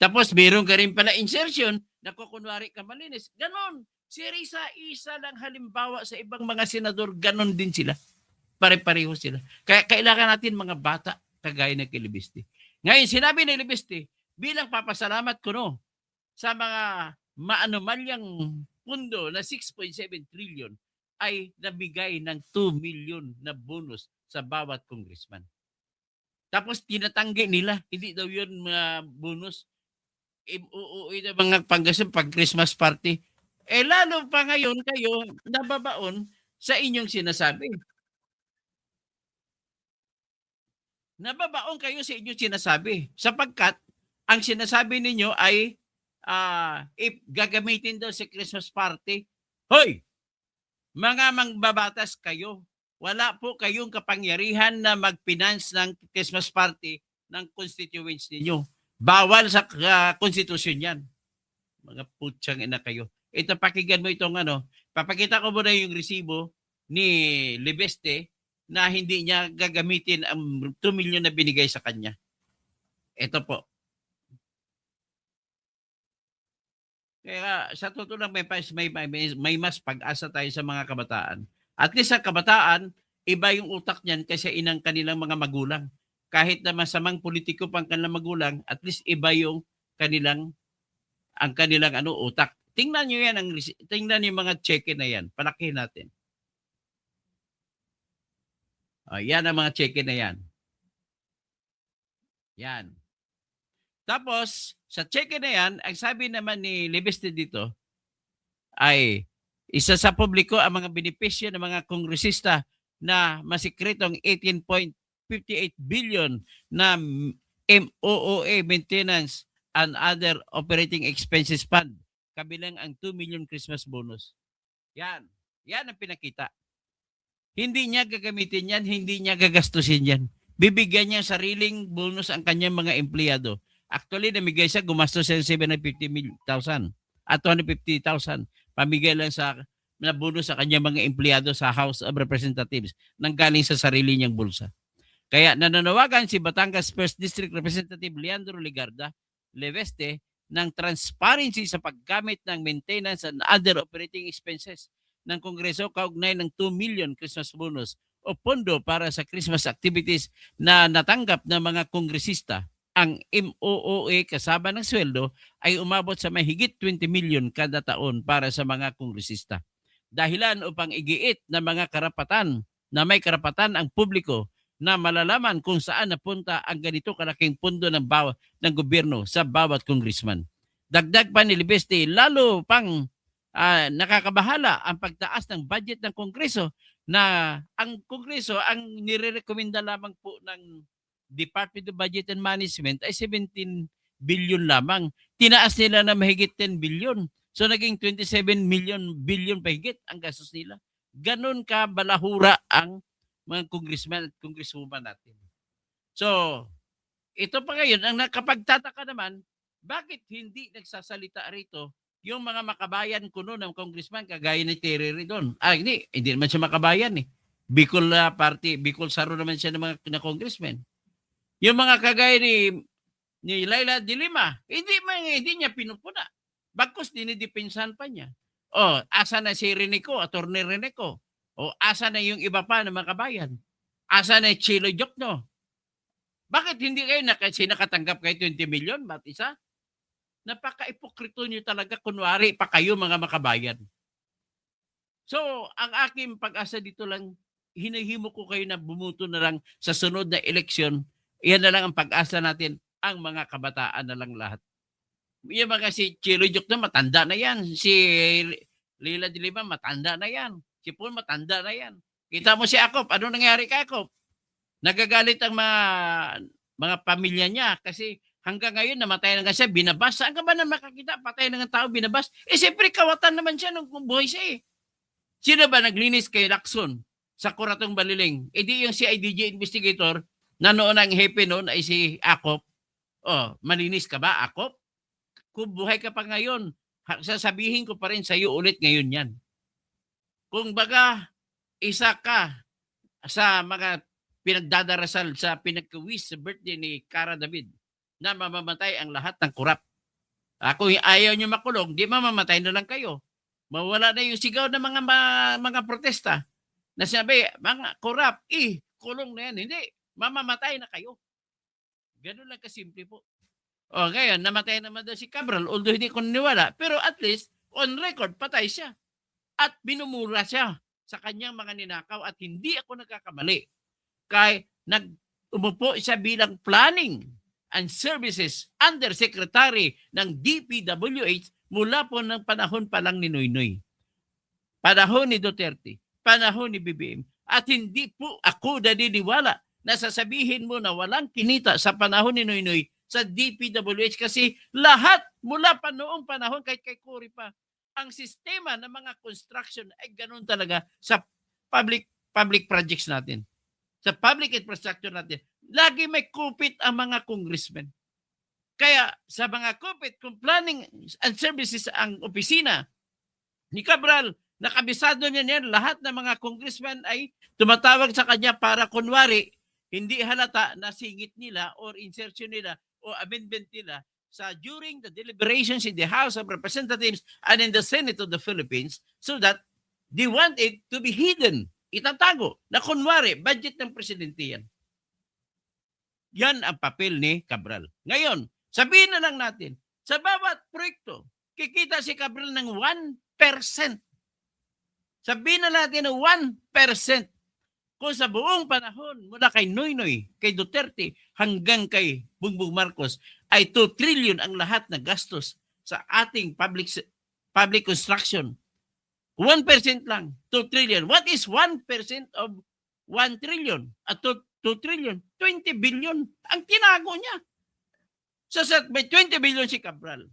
Tapos meron ka rin pala insertion na kukunwari ka malinis. Ganon. Si Risa, isa lang halimbawa sa ibang mga senador, ganon din sila. Pare-pareho sila. Kaya kailangan natin mga bata kagaya ng kay Libiste. Ngayon, sinabi ni Libiste, bilang papasalamat ko no, sa mga maanomalyang pundo na 6.7 trillion ay nabigay ng 2 million na bonus sa bawat congressman. Tapos tinatanggi nila, hindi daw yun mga bonus. Uuwi na mga panggasam pag Christmas party. Lalo pa ngayon kayo nababaon sa inyong sinasabi. Nababaon kayo sa inyong sinasabi. Sapagkat ang sinasabi ninyo ay if gagamitin daw sa Christmas party, hoy! Mga mangbabatas kayo. Wala po kayong kapangyarihan na mag-finance ng Christmas party ng constituents ninyo. Bawal sa konstitusyon yan. Mga putyang ina kayo. Ito, pakinggan mo itong papakita ko muna yung resibo ni Libeste na hindi niya gagamitin ang 2 million na binigay sa kanya. Ito po. Kaya sa totoo lang may mas pag-asa tayo sa mga kabataan. At least sa kabataan, iba yung utak niyan kasi inang kanilang mga magulang. Kahit na masamang politiko pang kanilang magulang, at least iba yung kanilang utak. Tingnan niyo yan, tingnan niyo yung mga cheque na yan. Palakihin natin. Yan ang mga cheque na yan. Yan. Tapos, sa cheque na yan, ang sabi naman ni Libeste dito ay isa sa publiko ang mga benepisyo ng mga kongresista na masikretong 18.58 billion na MOOA maintenance and other operating expenses fund. Kabilang ang 2 million Christmas bonus. Yan. Yan ang pinakita. Hindi niya gagamitin yan, hindi niya gagastusin yan. Bibigyan niya sariling bonus ang kanyang mga empleyado. Actually, namigay siya, gumastos siya 750,000 at 250,000. Pamigay lang na bonus sa kanyang mga empleyado sa House of Representatives nang galing sa sarili niyang bulsa. Kaya nananawagan si Batangas 1st District Representative Leandro Leveste ng transparency sa paggamit ng maintenance and other operating expenses ng Kongreso kaugnay ng 2 million Christmas bonus o pondo para sa Christmas activities na natanggap ng mga kongresista. Ang MOOA kasama ng sweldo ay umabot sa mahigit 20 million kada taon para sa mga kongresista. Dahilan upang igiit na mga karapatan na may karapatan ang publiko na malalaman kung saan napunta ang ganito kalaking pondo ng gobyerno sa bawat congressman. Dagdag pa ni Libeste, lalo pang nakakabahala ang pagtaas ng budget ng Kongreso na ang Kongreso ang nirerekomenda lamang po ng Department of Budget and Management ay 17 billion lamang. Tinaas nila na mahigit 10 billion. So naging 27 billion pahigit ang gastos nila. Ganon ka balahura ang mga congressman at congresswoman natin. So, ito pa ngayon, ang nakapagtataka naman, bakit hindi nagsasalita rito yung mga makabayan kuno ng congressman kagaya ni Terry Ridon? Hindi naman siya makabayan eh. Bicol Party, Bicol Saro naman siya ng mga congressman. Yung mga kagaya ni Laila de Lima, hindi niya pinupuna. Bagkus dinidepensahan pa niya. Asa na si Renico, Attorney Renico? Asa na yung iba pa ng mga kabayan? Asa na Chilo Jokno? Bakit hindi kayo nakatanggap kayo 20 million? Ba't isa? Napaka-ipokrito nyo talaga. Kunwari pa kayo mga makabayan. So, ang aking pag-asa dito lang, hinahimo ko kayo na bumuto na lang sa sunod na eleksyon. Iyan na lang ang pag-asa natin, ang mga kabataan na lang lahat. Yung mga si Chilo Jokno, matanda na yan. Si Leila de Lima, matanda na yan. Si Paul, matanda na yan. Kita mo si Akop. Ano nangyari kay Akop? Nagagalit ang mga pamilya niya kasi hanggang ngayon namatay na nga siya, binabas. Saan ka ba na makakita? Patay na nga tao, binabas. Siyempre, kawatan naman siya nung buhay siya eh. Sino ba naglinis kay Lacson sa Kuratong Baliling? Di yung CIDG investigator na noon ang hepe noon ay si Akop. Malinis ka ba, Akop? Kung buhay ka pa ngayon, sasabihin ko pa rin sa iyo ulit ngayon yan. Kung baga, isa ka sa mga pinagdadarasal sa pinagka-wish sa birthday ni Cara David na mamamatay ang lahat ng kurap. Kung ayaw nyo makulong, di mamamatay na lang kayo. Mawala na yung sigaw ng mga protesta na sabi, mga kurap, kulong na yan. Hindi, mamamatay na kayo. Ganun lang kasimple po. Ngayon, namatay naman daw si Cabral, although hindi ko naniwala, pero at least, on record, patay siya. At binumura siya sa kanyang mga ninakaw at hindi ako nagkakamali. Kaya umupo siya bilang Planning and Services Undersecretary ng DPWH mula po ng panahon pa lang ni Noynoy. Panahon ni Duterte, panahon ni BBM. At hindi po ako naniniwala na sasabihin mo na walang kinita sa panahon ni Noynoy sa DPWH kasi lahat mula pa noong panahon kahit kay Cory pa, ang sistema ng mga construction ay ganun talaga sa public projects natin. Sa public infrastructure natin. Lagi may kupit ang mga congressmen. Kaya sa mga kupit, kung Planning and Services ang opisina ni Cabral, nakabisado niya niyan, lahat ng mga congressmen ay tumatawag sa kanya para kunwari, hindi halata na singit nila or insertion nila o amendment nila sa during the deliberations in the House of Representatives and in the Senate of the Philippines so that they want it to be hidden. Itatago na kunwari, budget ng presidente yan. Yan ang papel ni Cabral. Ngayon, sabihin na lang natin, sa bawat proyekto, kikita si Cabral ng 1%. Sabihin na natin ng 1%. Kung sa buong panahon, mula kay Noynoy, kay Duterte, hanggang kay Bongbong Marcos, ay 2 trillion ang lahat na gastos sa ating public construction. 1% lang, 2 trillion. What is 1% of 1 trillion? At 2 trillion, 20 billion. Ang tinago niya. So may 20 billion si Cabral.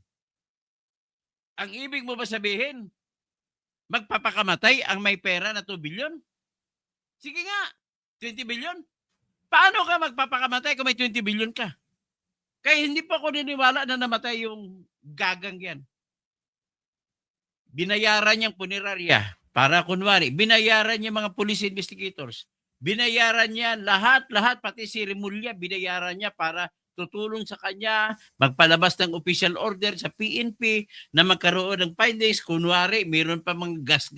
Ang ibig mo ba sabihin, magpapakamatay ang may pera na 2 billion? Sige nga, 20 billion. Paano ka magpapakamatay kung may 20 billion ka? Kaya hindi pa ako niniwala na namatay yung gagang yan. Binayaran niyang punerarya para kunwari, binayaran niya mga police investigators, binayaran niya lahat, pati si Remulla, binayaran niya para tutulong sa kanya, magpalabas ng official order sa PNP na magkaroon ng findings, kunwari, mayroon pa mga gas.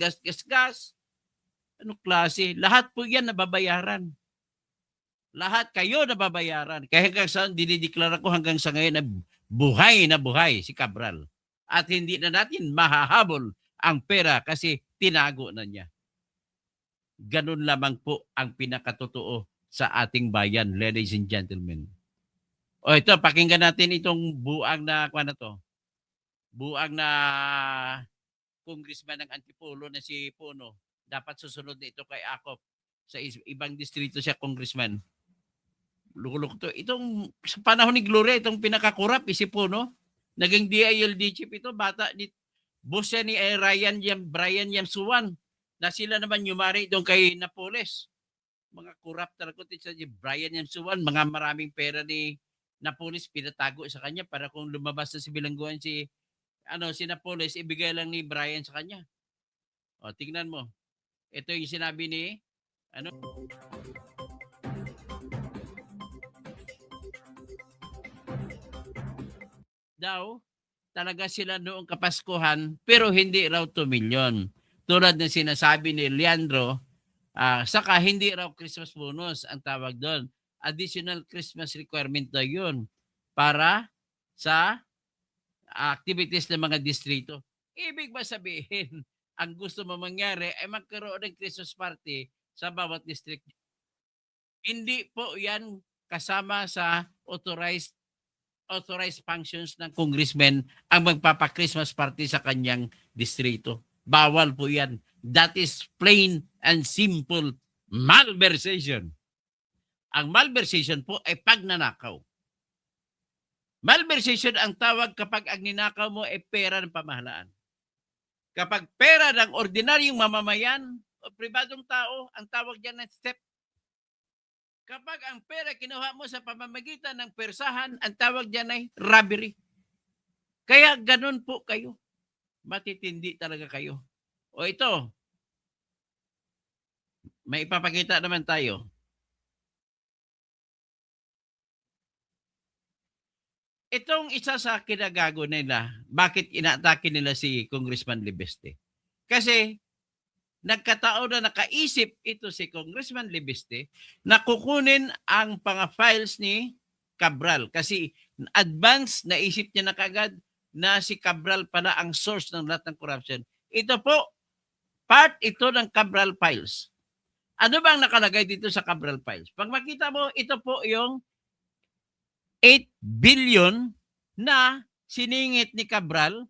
Ano klase? Lahat po yan nababayaran. Lahat kayo nababayaran. Kaya hanggang saan dinideklara ko hanggang sa ngayon na buhay si Cabral. At hindi na natin mahahabol ang pera kasi tinago na niya. Ganun lamang po ang pinakatotoo sa ating bayan, ladies and gentlemen. Ito, pakinggan natin itong buang na congressman ng Antipolo na si Puno. Dapat susunod na ito kay Akop. Sa ibang distrito siya, congressman. Lukulok to. Itong sa panahon ni Gloria, itong pinakakurap, si Puno. Naging DILD chief ito. Bata ni boss siya ni Brian Yamsuwan. Na sila naman yumari doon kay Napoles. Mga kurap talaga. Si Brian Yamsuwan, mga maraming pera ni Napoles pinatago sa kanya para kung lumabas na si bilangguan si Napoles, ibigay lang ni Brian sa kanya. Tingnan mo. Ito yung sinabi ni daw talaga sila noong Kapaskuhan pero hindi raw 2 million. Tulad ng sinasabi ni Leandro, saka hindi raw Christmas bonus ang tawag doon. Additional Christmas requirement daw yun para sa activities ng mga distrito. Ibig ba sabihin, ang gusto mo mangyari ay magkaroon ng Christmas party sa bawat district? Hindi po yan kasama sa authorized functions ng congressman ang magpapa-Christmas party sa kanyang distrito. Bawal po yan. That is plain and simple malversation. Ang malversation po ay pagnanakaw. Malversation ang tawag kapag ang ninakaw mo ay pera ng pamahalaan. Kapag pera ng ordinaryong mamamayan o pribadong tao, ang tawag dyan ng theft. Kapag ang pera kinuha mo sa pamamagitan ng persahan, ang tawag diyan ay robbery. Kaya ganun po kayo. Matitindi talaga kayo. O ito, may ipapakita naman tayo. Itong isa sa kinagago nila, bakit inaatake nila si Congressman Libeste? Kasi nagkataon na nakaisip ito si Congressman Libeste na kukunin ang mga files ni Cabral. Kasi advance naisip niya na kagad na si Cabral pala ang source ng lahat ng corruption. Ito po, part ito ng Cabral files. Ano ba ang nakalagay dito sa Cabral files? Pag makita mo, ito po yung 8 billion na siningit ni Cabral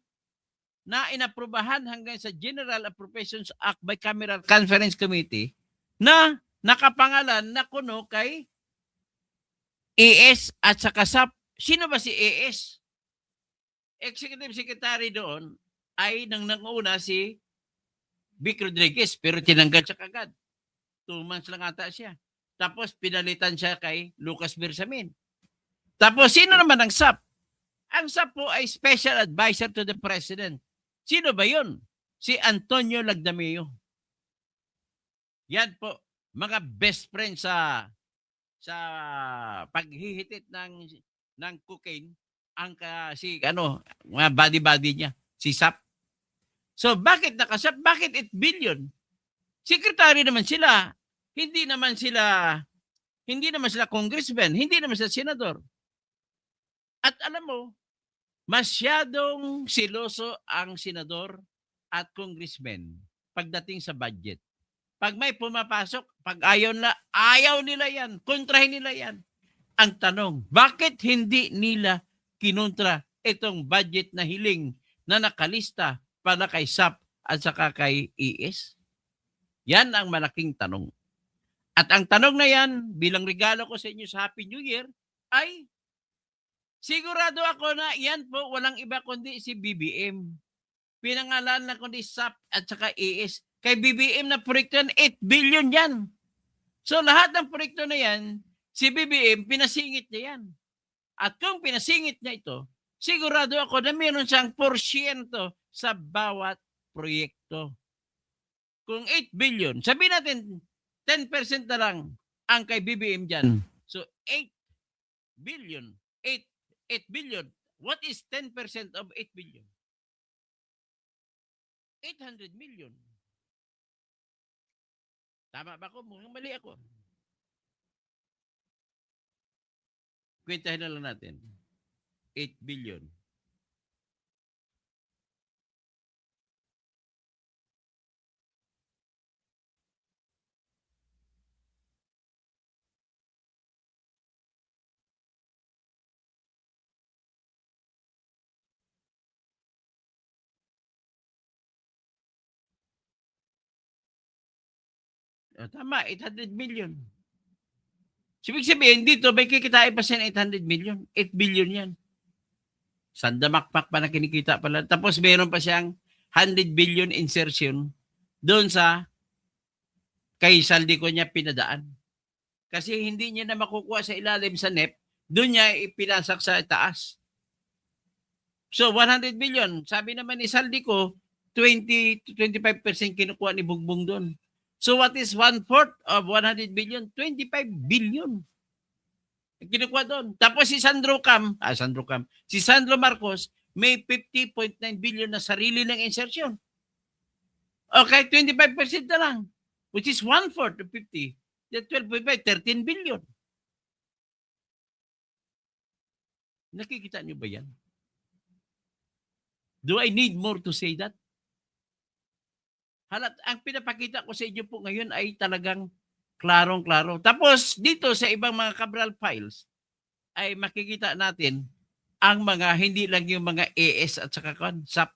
na inaprubahan hanggang sa General Appropriations Act Bicameral Conference Committee na nakapangalan na kuno kay AS at saka SAP. Sino ba si AS? Executive Secretary doon ay nanguna si Vic Rodriguez pero tinanggal siya kagad. 2 months lang ata siya. Tapos pinalitan siya kay Lucas Bersamin. Tapos sino naman ang SAP? Ang SAP po ay Special Advisor to the President. Sino ba yun? Si Antonio Lagdameo. Yan po, mga best friends sa paghihitit ng cocaine ang mga body niya, si SAP. So bakit nakasap? Bakit 8 billion? Secretary naman sila. Hindi naman sila congressman, hindi naman sila senador. At alam mo, masyadong siloso ang senador at congressman pagdating sa budget. Pag may pumapasok, pag ayaw nila yan, kontrahin nila yan. Ang tanong, bakit hindi nila kinontra itong budget na hiling na nakalista para kay SAP at saka kay ES? Yan ang malaking tanong. At ang tanong na yan, bilang regalo ko sa inyo sa Happy New Year, ay sigurado ako na yan po walang iba kundi si BBM. Pinangalan na kundi SAP at saka ES. Kay BBM na proyekto yan, 8 billion yan. So lahat ng proyekto na yan, si BBM, pinasingit niya yan. At kung pinasingit niya ito, sigurado ako na meron siyang porsyento sa bawat proyekto. Kung 8 billion, sabihin natin 10% na lang ang kay BBM dyan. So 8 billion. 8 billion. What is 10% of 8 billion? 800 million. Tama ba ako? Mukhang mali ako. Kwentahin na lang natin. 8 billion. Tama, 800 million. Ibig sabihin, dito may kikitain pa siya ng 800 million. 8 billion yan. Sandamakpak pa na kinikita pala. Tapos meron pa siyang 100 billion insertion doon sa kay Saldico niya pinadaan. Kasi hindi niya na makukuha sa ilalim sa NEP, doon niya ipinasak sa taas. So 100 billion, sabi naman ni Saldico, 20 to 25% kinukuha ni Bugbong doon. So what is 1/4 of 100 billion? 25 billion. Kinukuha doon. Tapos si Sandro Marcos, may 50.9 billion na sarili ng insertion. Okay, 25% na lang. Which is 1/4 of 50. 12.5, 13 billion. Nakikita niyo ba yan? Do I need more to say that? Ang pinapakita ko sa inyo po ngayon ay talagang klarong-klaro. Tapos dito sa ibang mga Cabral files ay makikita natin ang mga hindi lang yung mga AS at saka SAP.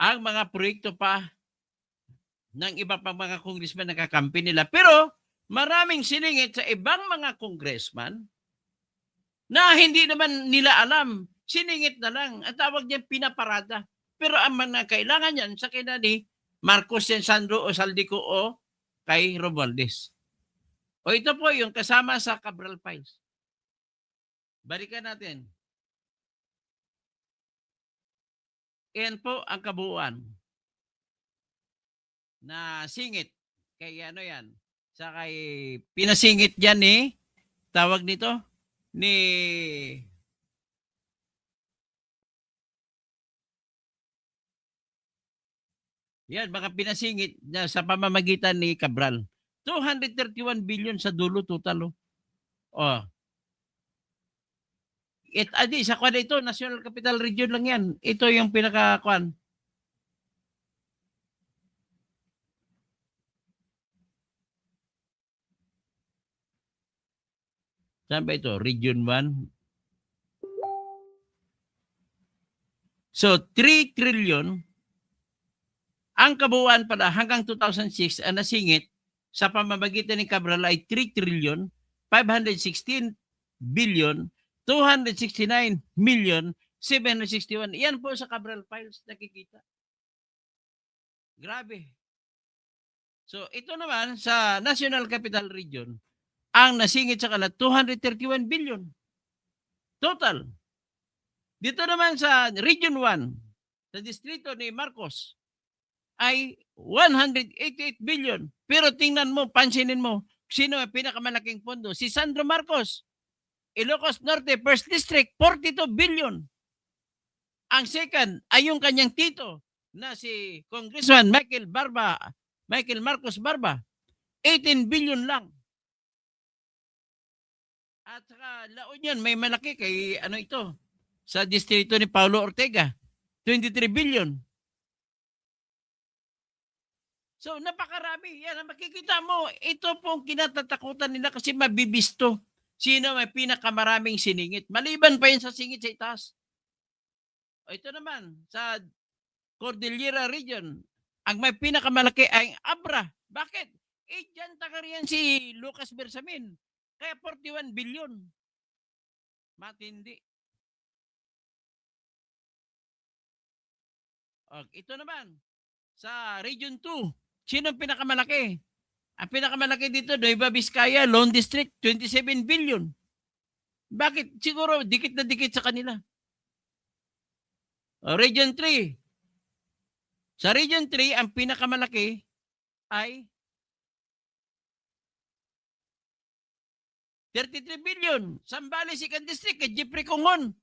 Ang mga proyekto pa ng iba pang mga congressman na kakampi nila. Pero maraming siningit sa ibang mga congressman na hindi naman nila alam. Siningit na lang. Ang tawag niyan pinaparada. Pero ang mga kailangan yan sa kina ni Marcos, Sandro o Saldico o kay Romualdez. O ito po yung kasama sa Cabral Files. Balikan natin. Yan po ang kabuuan na singit. Kay ano yan? Sa kay pinasingit yan ni tawag nito ni yan, baka pinasingit na sa pamamagitan ni Cabral. 231 billion sa dulo total. Oh. Sa kwan ito, National Capital Region lang yan. Ito yung pinaka-kwan. Saan ba ito? Region 1. So, 3 trillion ang kabuuan pala hanggang 2006 ang nasingit sa pamamagitan ni Cabral ay 3 trillion 516 billion 269 million 761. Yan po sa Cabral Files nakikita. Grabe. So ito naman sa National Capital Region ang nasingit sa kanila 231 billion total. Dito naman sa Region 1 sa distrito ni Marcos ay 188 billion. Pero tingnan mo, pansinin mo, sino ang pinakamalaking pondo? Si Sandro Marcos. Ilocos Norte, 1st District, 42 billion. Ang second ay yung kanyang tito na si Congressman Michael Marcos Barba, 18 billion lang. At saka La Union, may malaki kay ano ito, sa distrito ni Paulo Ortega, 23 billion. So, napakarami. Yan, makikita mo, ito pong kinatatakutan nila kasi mabibisto. Sino may pinakamaraming siningit. Maliban pa yun sa singit sa itaas. O, ito naman, sa Cordillera Region, ang may pinakamalaki ay Abra. Bakit? Dyan tagariyan si Lucas Bersamin. Kaya 41 billion. Matindi. O, ito naman, sa Region 2, sino ang pinakamalaki? Ang pinakamalaki dito, Nueva Vizcaya, Lone District, 27 billion. Bakit? Siguro, dikit na dikit sa kanila. Region 3. Sa Region 3, ang pinakamalaki ay 33 billion. Sambales, 2nd District, kay Jeffrey Kungon.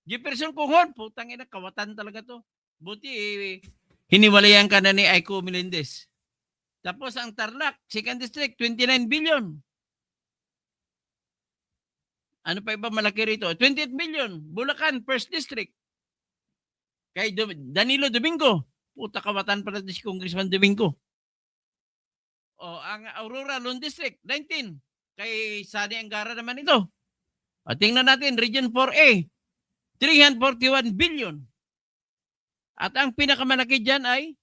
Jefferson Kungon, putang ina, kawatan talaga to. Buti, hiniwalayan ka na ni Aiko Melendez. Tapos ang Tarlac, 2nd District, 29 billion. Ano pa iba malaki rito? 28 billion. Bulacan, 1st District. Kay Danilo Domingo. Puta kawatan pala si Congressman Domingo. O, ang Aurora, Lone District, 19. Kay Sani Angara naman ito. O, tingnan natin, Region 4A, 341 billion. At ang pinakamalaki dyan ay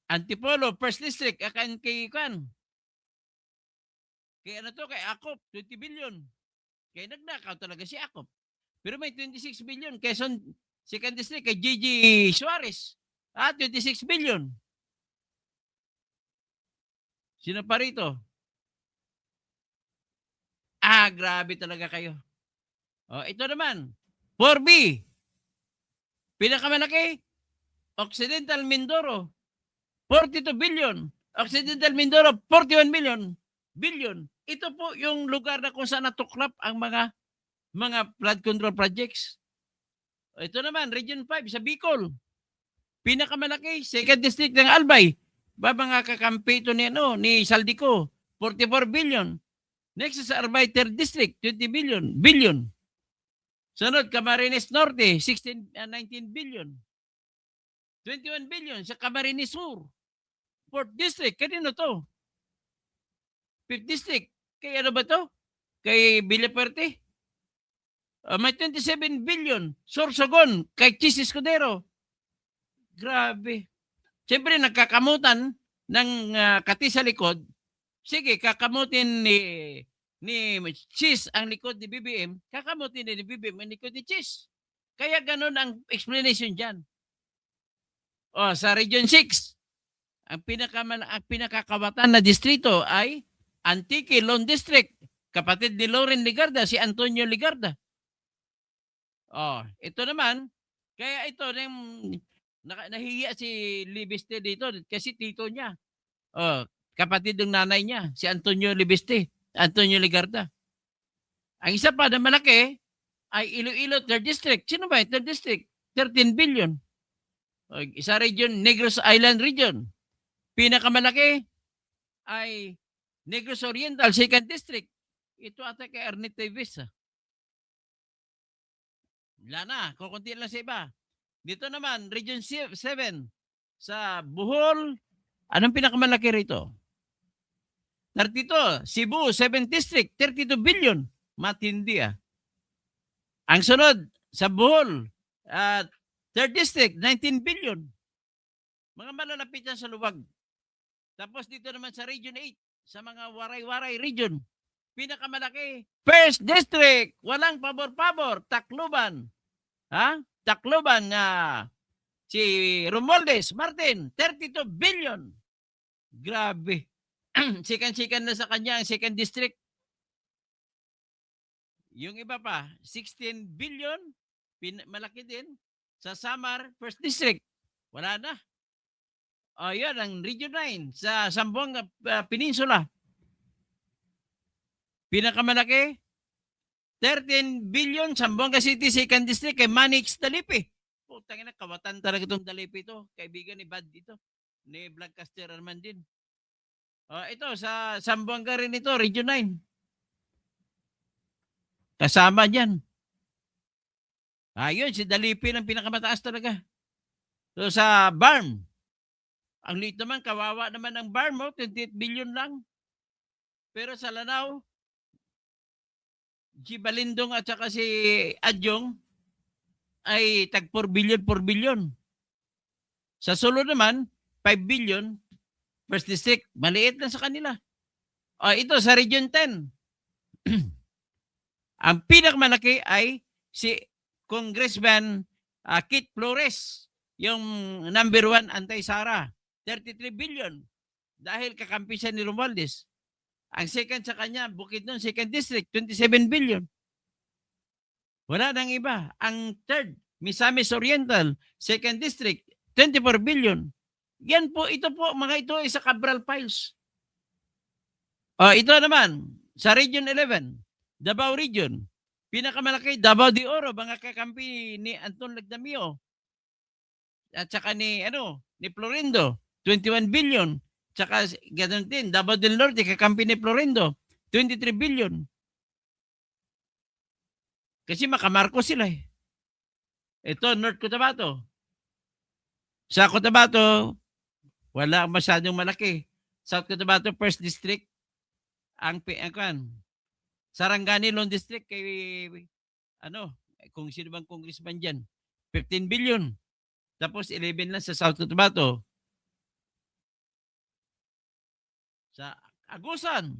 Antipolo, 1st District, kay ano to, kay Akop, 20 billion. Kaya nagnakaw talaga si Akop. Pero may 26 billion. Quezon, 2nd District, kay Gigi Suarez, 26 billion. Sino pa rito? Grabe talaga kayo. O, ito naman, 4B. Pinakamalaki, Occidental Mindoro, 42 billion. Occidental Mindoro, 41 billion. Ito po yung lugar na kung saan natuklap ang mga flood control projects. Ito naman, Region 5 sa Bicol. Pinakamalaki, 2nd District ng Albay. Mga kakampi ito ni Saldico, 44 billion. Next sa Arbay 3rd District, 20 billion. Sunod, Camarines Norte, 19 billion. 21 billion sa Camarines Sur. 4th District, kanino to? 5th District, kay ano ba to? Kay Villapuerte. May 27 billion. Sorsogon, kay Chis Escudero. Grabe. Siyempre, nagkakamutan ng kati sa likod. Sige, kakamutin ni Chis ang likod ni BBM, kakamutin ni BBM ang likod ni Chis. Kaya ganun ang explanation dyan. Sa Region 6, ang pinakakawatan na distrito ay Antique Lone District. Kapatid ni Loren Ligarda, si Antonio Ligarda. Oh, ito naman, kaya ito nahihiya si Libiste dito kasi tito niya. Oh, kapatid ng nanay niya, si Antonio Libiste, Antonio Ligarda. Ang isa pa na malaki ay Iloilo 3rd District. Sino ba 3rd District? 13 billion. O, isa region, Negros Island Region. Pinakamalaki ay Negros Oriental 2nd District. Ito ata kay Ernest Davis. Wala na, kukunti lang sa iba. Dito naman, Region 7 sa Bohol. Anong pinakamalaki rito? 32, Cebu 7th District, 32 billion. Matindi ah. Ang sunod, sa Bohol, 3rd District, 19 billion. Mga malalapit yan sa luwag. Tapos dito naman sa Region 8, sa mga waray-waray region, pinakamalaki, 1st District, walang pabor-pabor, Tacloban. Ha? Tacloban si Romualdez Martin, 32 billion. Grabe. Sikan-sikan na sa kanya ang 2nd District. Yung iba pa, 16 billion, malaki din. Sa Samar, 1st District, wala na. O yun, ang Region 9 sa Zamboanga Peninsula. Pinakamalaki, 13 billion, Zamboanga City, 2nd District, kay Manix Dalipi. Putang ina, kawatan talaga itong Dalipi ito. Kaibigan ni Bad dito. Ni Vlogcaster naman din. Ito, sa Zamboanga rin ito, Region 9. Kasama dyan. Ayun, si Dalipi ng pinakamataas talaga. So sa Barm, ang liit naman, kawawa naman ang Barm, 28 billion lang. Pero sa Lanao, si Balindong at saka si Adjong ay tag 4 billion. Sa Sulu naman, 5 billion. 1st District, maliit lang sa kanila. Ito sa Region 10. Ang pinakamalaki ay si Congressman Kit Flores, yung number 1 anti-Sara, 33 billion. Dahil kakampi siya ni Romualdez. Ang second sa kanya, Bukidnon, 2nd District, 27 billion. Wala nang iba. Ang third, Misamis Oriental, 2nd District, 24 billion. Yan po, ito po, mga ito ay sa Cabral Files. Ito naman, sa Region 11, Davao Region, pinakamalaki, Davao de Oro, mga kakampi ni Anton Lagdamio. At saka ni Florindo, 21 billion. Tsaka ganoon din, Davao del Norte, kakampi ni Florindo, 23 billion. Kasi makamarko sila eh. Ito, North Cotabato. Sa Cotabato, wala masyadong malaki. South Cotabato, 1st District, ang Sarangani Lone District, kay, kung sino bang congressman dyan, 15 billion. Tapos 11 lang sa South Cotabato. Sa Agusan,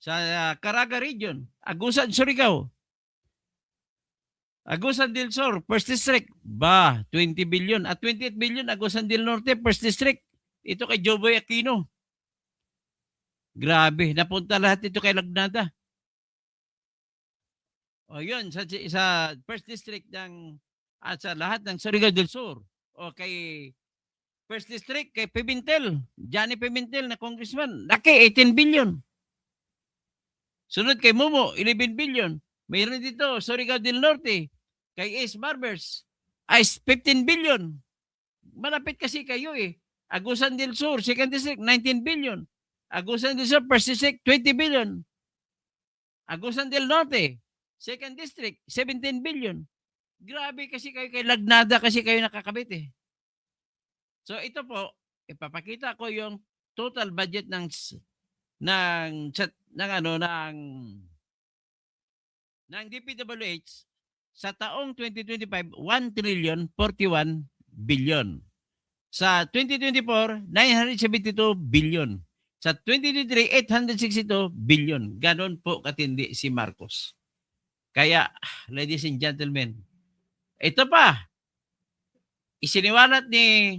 sa Caraga Region, Agusan, Surigao, Agusan del Sur, 1st District, 20 billion. At 28 billion, Agusan del Norte, 1st District. Ito kay Joboy Aquino. Grabe, napunta lahat ito kay Lagnada. Yun, sa 1st District at sa lahat ng Surigao del Sur. Kay 1st District, kay Pimentel, Johnny Pimentel na congressman, laki, 18 billion. Sunod kay Momo, 11 billion. Mayroon dito, Surigao del Norte, kay Ace Barbers, ay 15 billion. Malapit kasi kayo eh. Agusan del Sur, 2nd District, 19 billion. Agusan del Sur, 1st District, 20 billion. Agusan del Norte, 2nd District, 17 billion. Grabe kasi kayo kay Lagnada kasi kayo nakakabit eh. So ito po, ipapakita ko yung total budget ng DPWH sa taong 2025, 1 trillion 41 billion. Sa 2024, 972 billion. Sa 2023, 862 billion. Ganon po katindi si Marcos. Kaya, ladies and gentlemen, ito pa, isiniwalat ni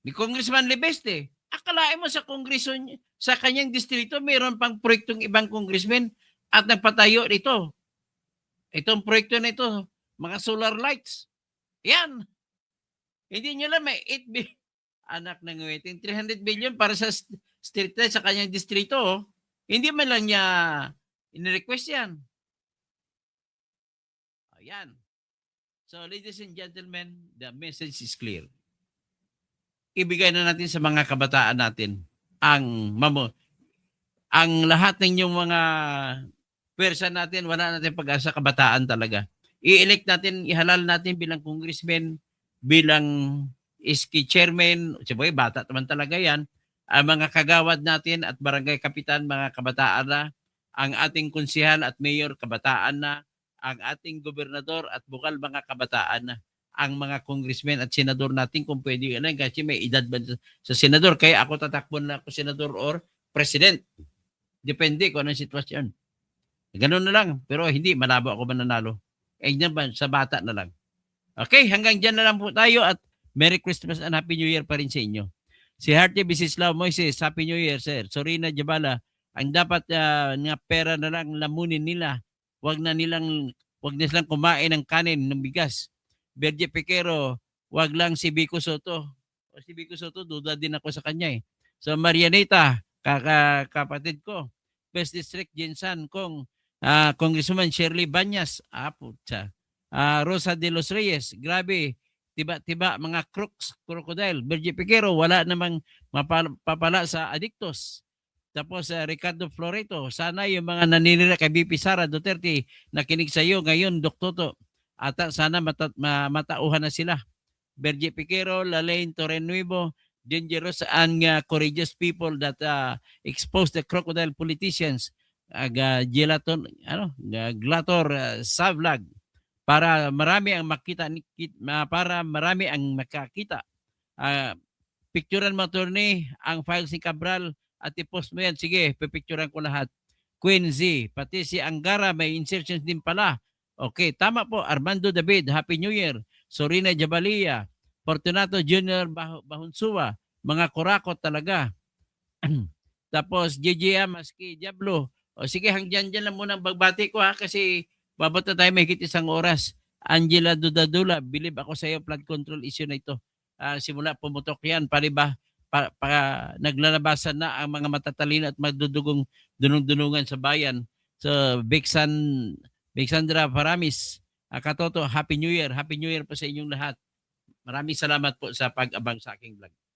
Ni Congressman Libeste. Akalain mo sa kongreso sa kanyang distrito, mayroon pang proyektong ibang congressman at nagpatayo nito. Itong proyekto na ito, mga solar lights. Yan. Hindi nyo lang may 8 billion. Anak ng waiting, 300 billion para sa street light sa kanyang distrito. Oh. Hindi man lang niya in-request yan. Ayan. So, ladies and gentlemen, the message is clear. Ibigay na natin sa mga kabataan natin ang lahat ng inyong mga pwersa natin, wala natin pag-asa, kabataan talaga. I-elect natin, ihalal natin bilang congressman, bilang iski chairman, sabay, bata naman talaga yan, ang mga kagawad natin at barangay kapitan, mga kabataan na, ang ating konsehal at mayor, kabataan na, ang ating gobernador at bukal, mga kabataan na, ang mga congressmen at senador natin kung pwede lang kasi may edad ba sa senador. Kaya ako tatakbo na ako senador or president. Depende kung anong sitwasyon. Ganun na lang. Pero hindi, malabo ako mananalo. Eh, sa bata na lang. Okay, hanggang dyan na lang po tayo at Merry Christmas and Happy New Year pa rin sa inyo. Si Hearty Bisislao Moises, Happy New Year, sir. Sorina Jabala, ang dapat nga pera na lang lamunin nila. Wag na silang kumain ng kanin, ng bigas. Berje Piquero, wag lang si Vico Soto. O si Vico Soto, duda din ako sa kanya eh. So Marianita, kapatid ko. First District, Jinsan, Congresswoman Shirley Banyas. Putsa. Rosa de los Reyes, grabe. Tiba-tiba, mga crooks, crocodile. Berje Piquero, wala namang mapapala sa adictos. Tapos Ricardo Floreto, sana yung mga naninira kay BP Sara Duterte nakinig sa iyo ngayon, Doktoto. At sana matauhan na sila. Berje Piquero, Lalaine Torrenuevo, dangerous and courageous people that expose the crocodile politicians. Glator Savlag para marami ang makita, para marami ang makakita. Picturean mo, attorney, ang files ni Cabral at i-post mo yan. Sige, pipicturean ko lahat. Queen Z, pati si Angara may insertions din pala. Okay, tama po. Armando David, Happy New Year. Sorina Jabalia, Fortunato Jr. Bahunsua, mga kurakot talaga. Tapos JJ Maski Diablo. O sige, hanggang dyan lang muna ang bagbati ko kasi babata tayo may higit isang oras. Angela Dudadula, believe ako sa iyo, flood control issue na ito. Simula pumutok yan, naglalabasan na ang mga matatalino at magdudugong dunong-dunungan sa bayan. So, Bixandra Paramis, Katoto, Happy New Year. Happy New Year po sa inyong lahat. Maraming salamat po sa pag-abang sa aking vlog.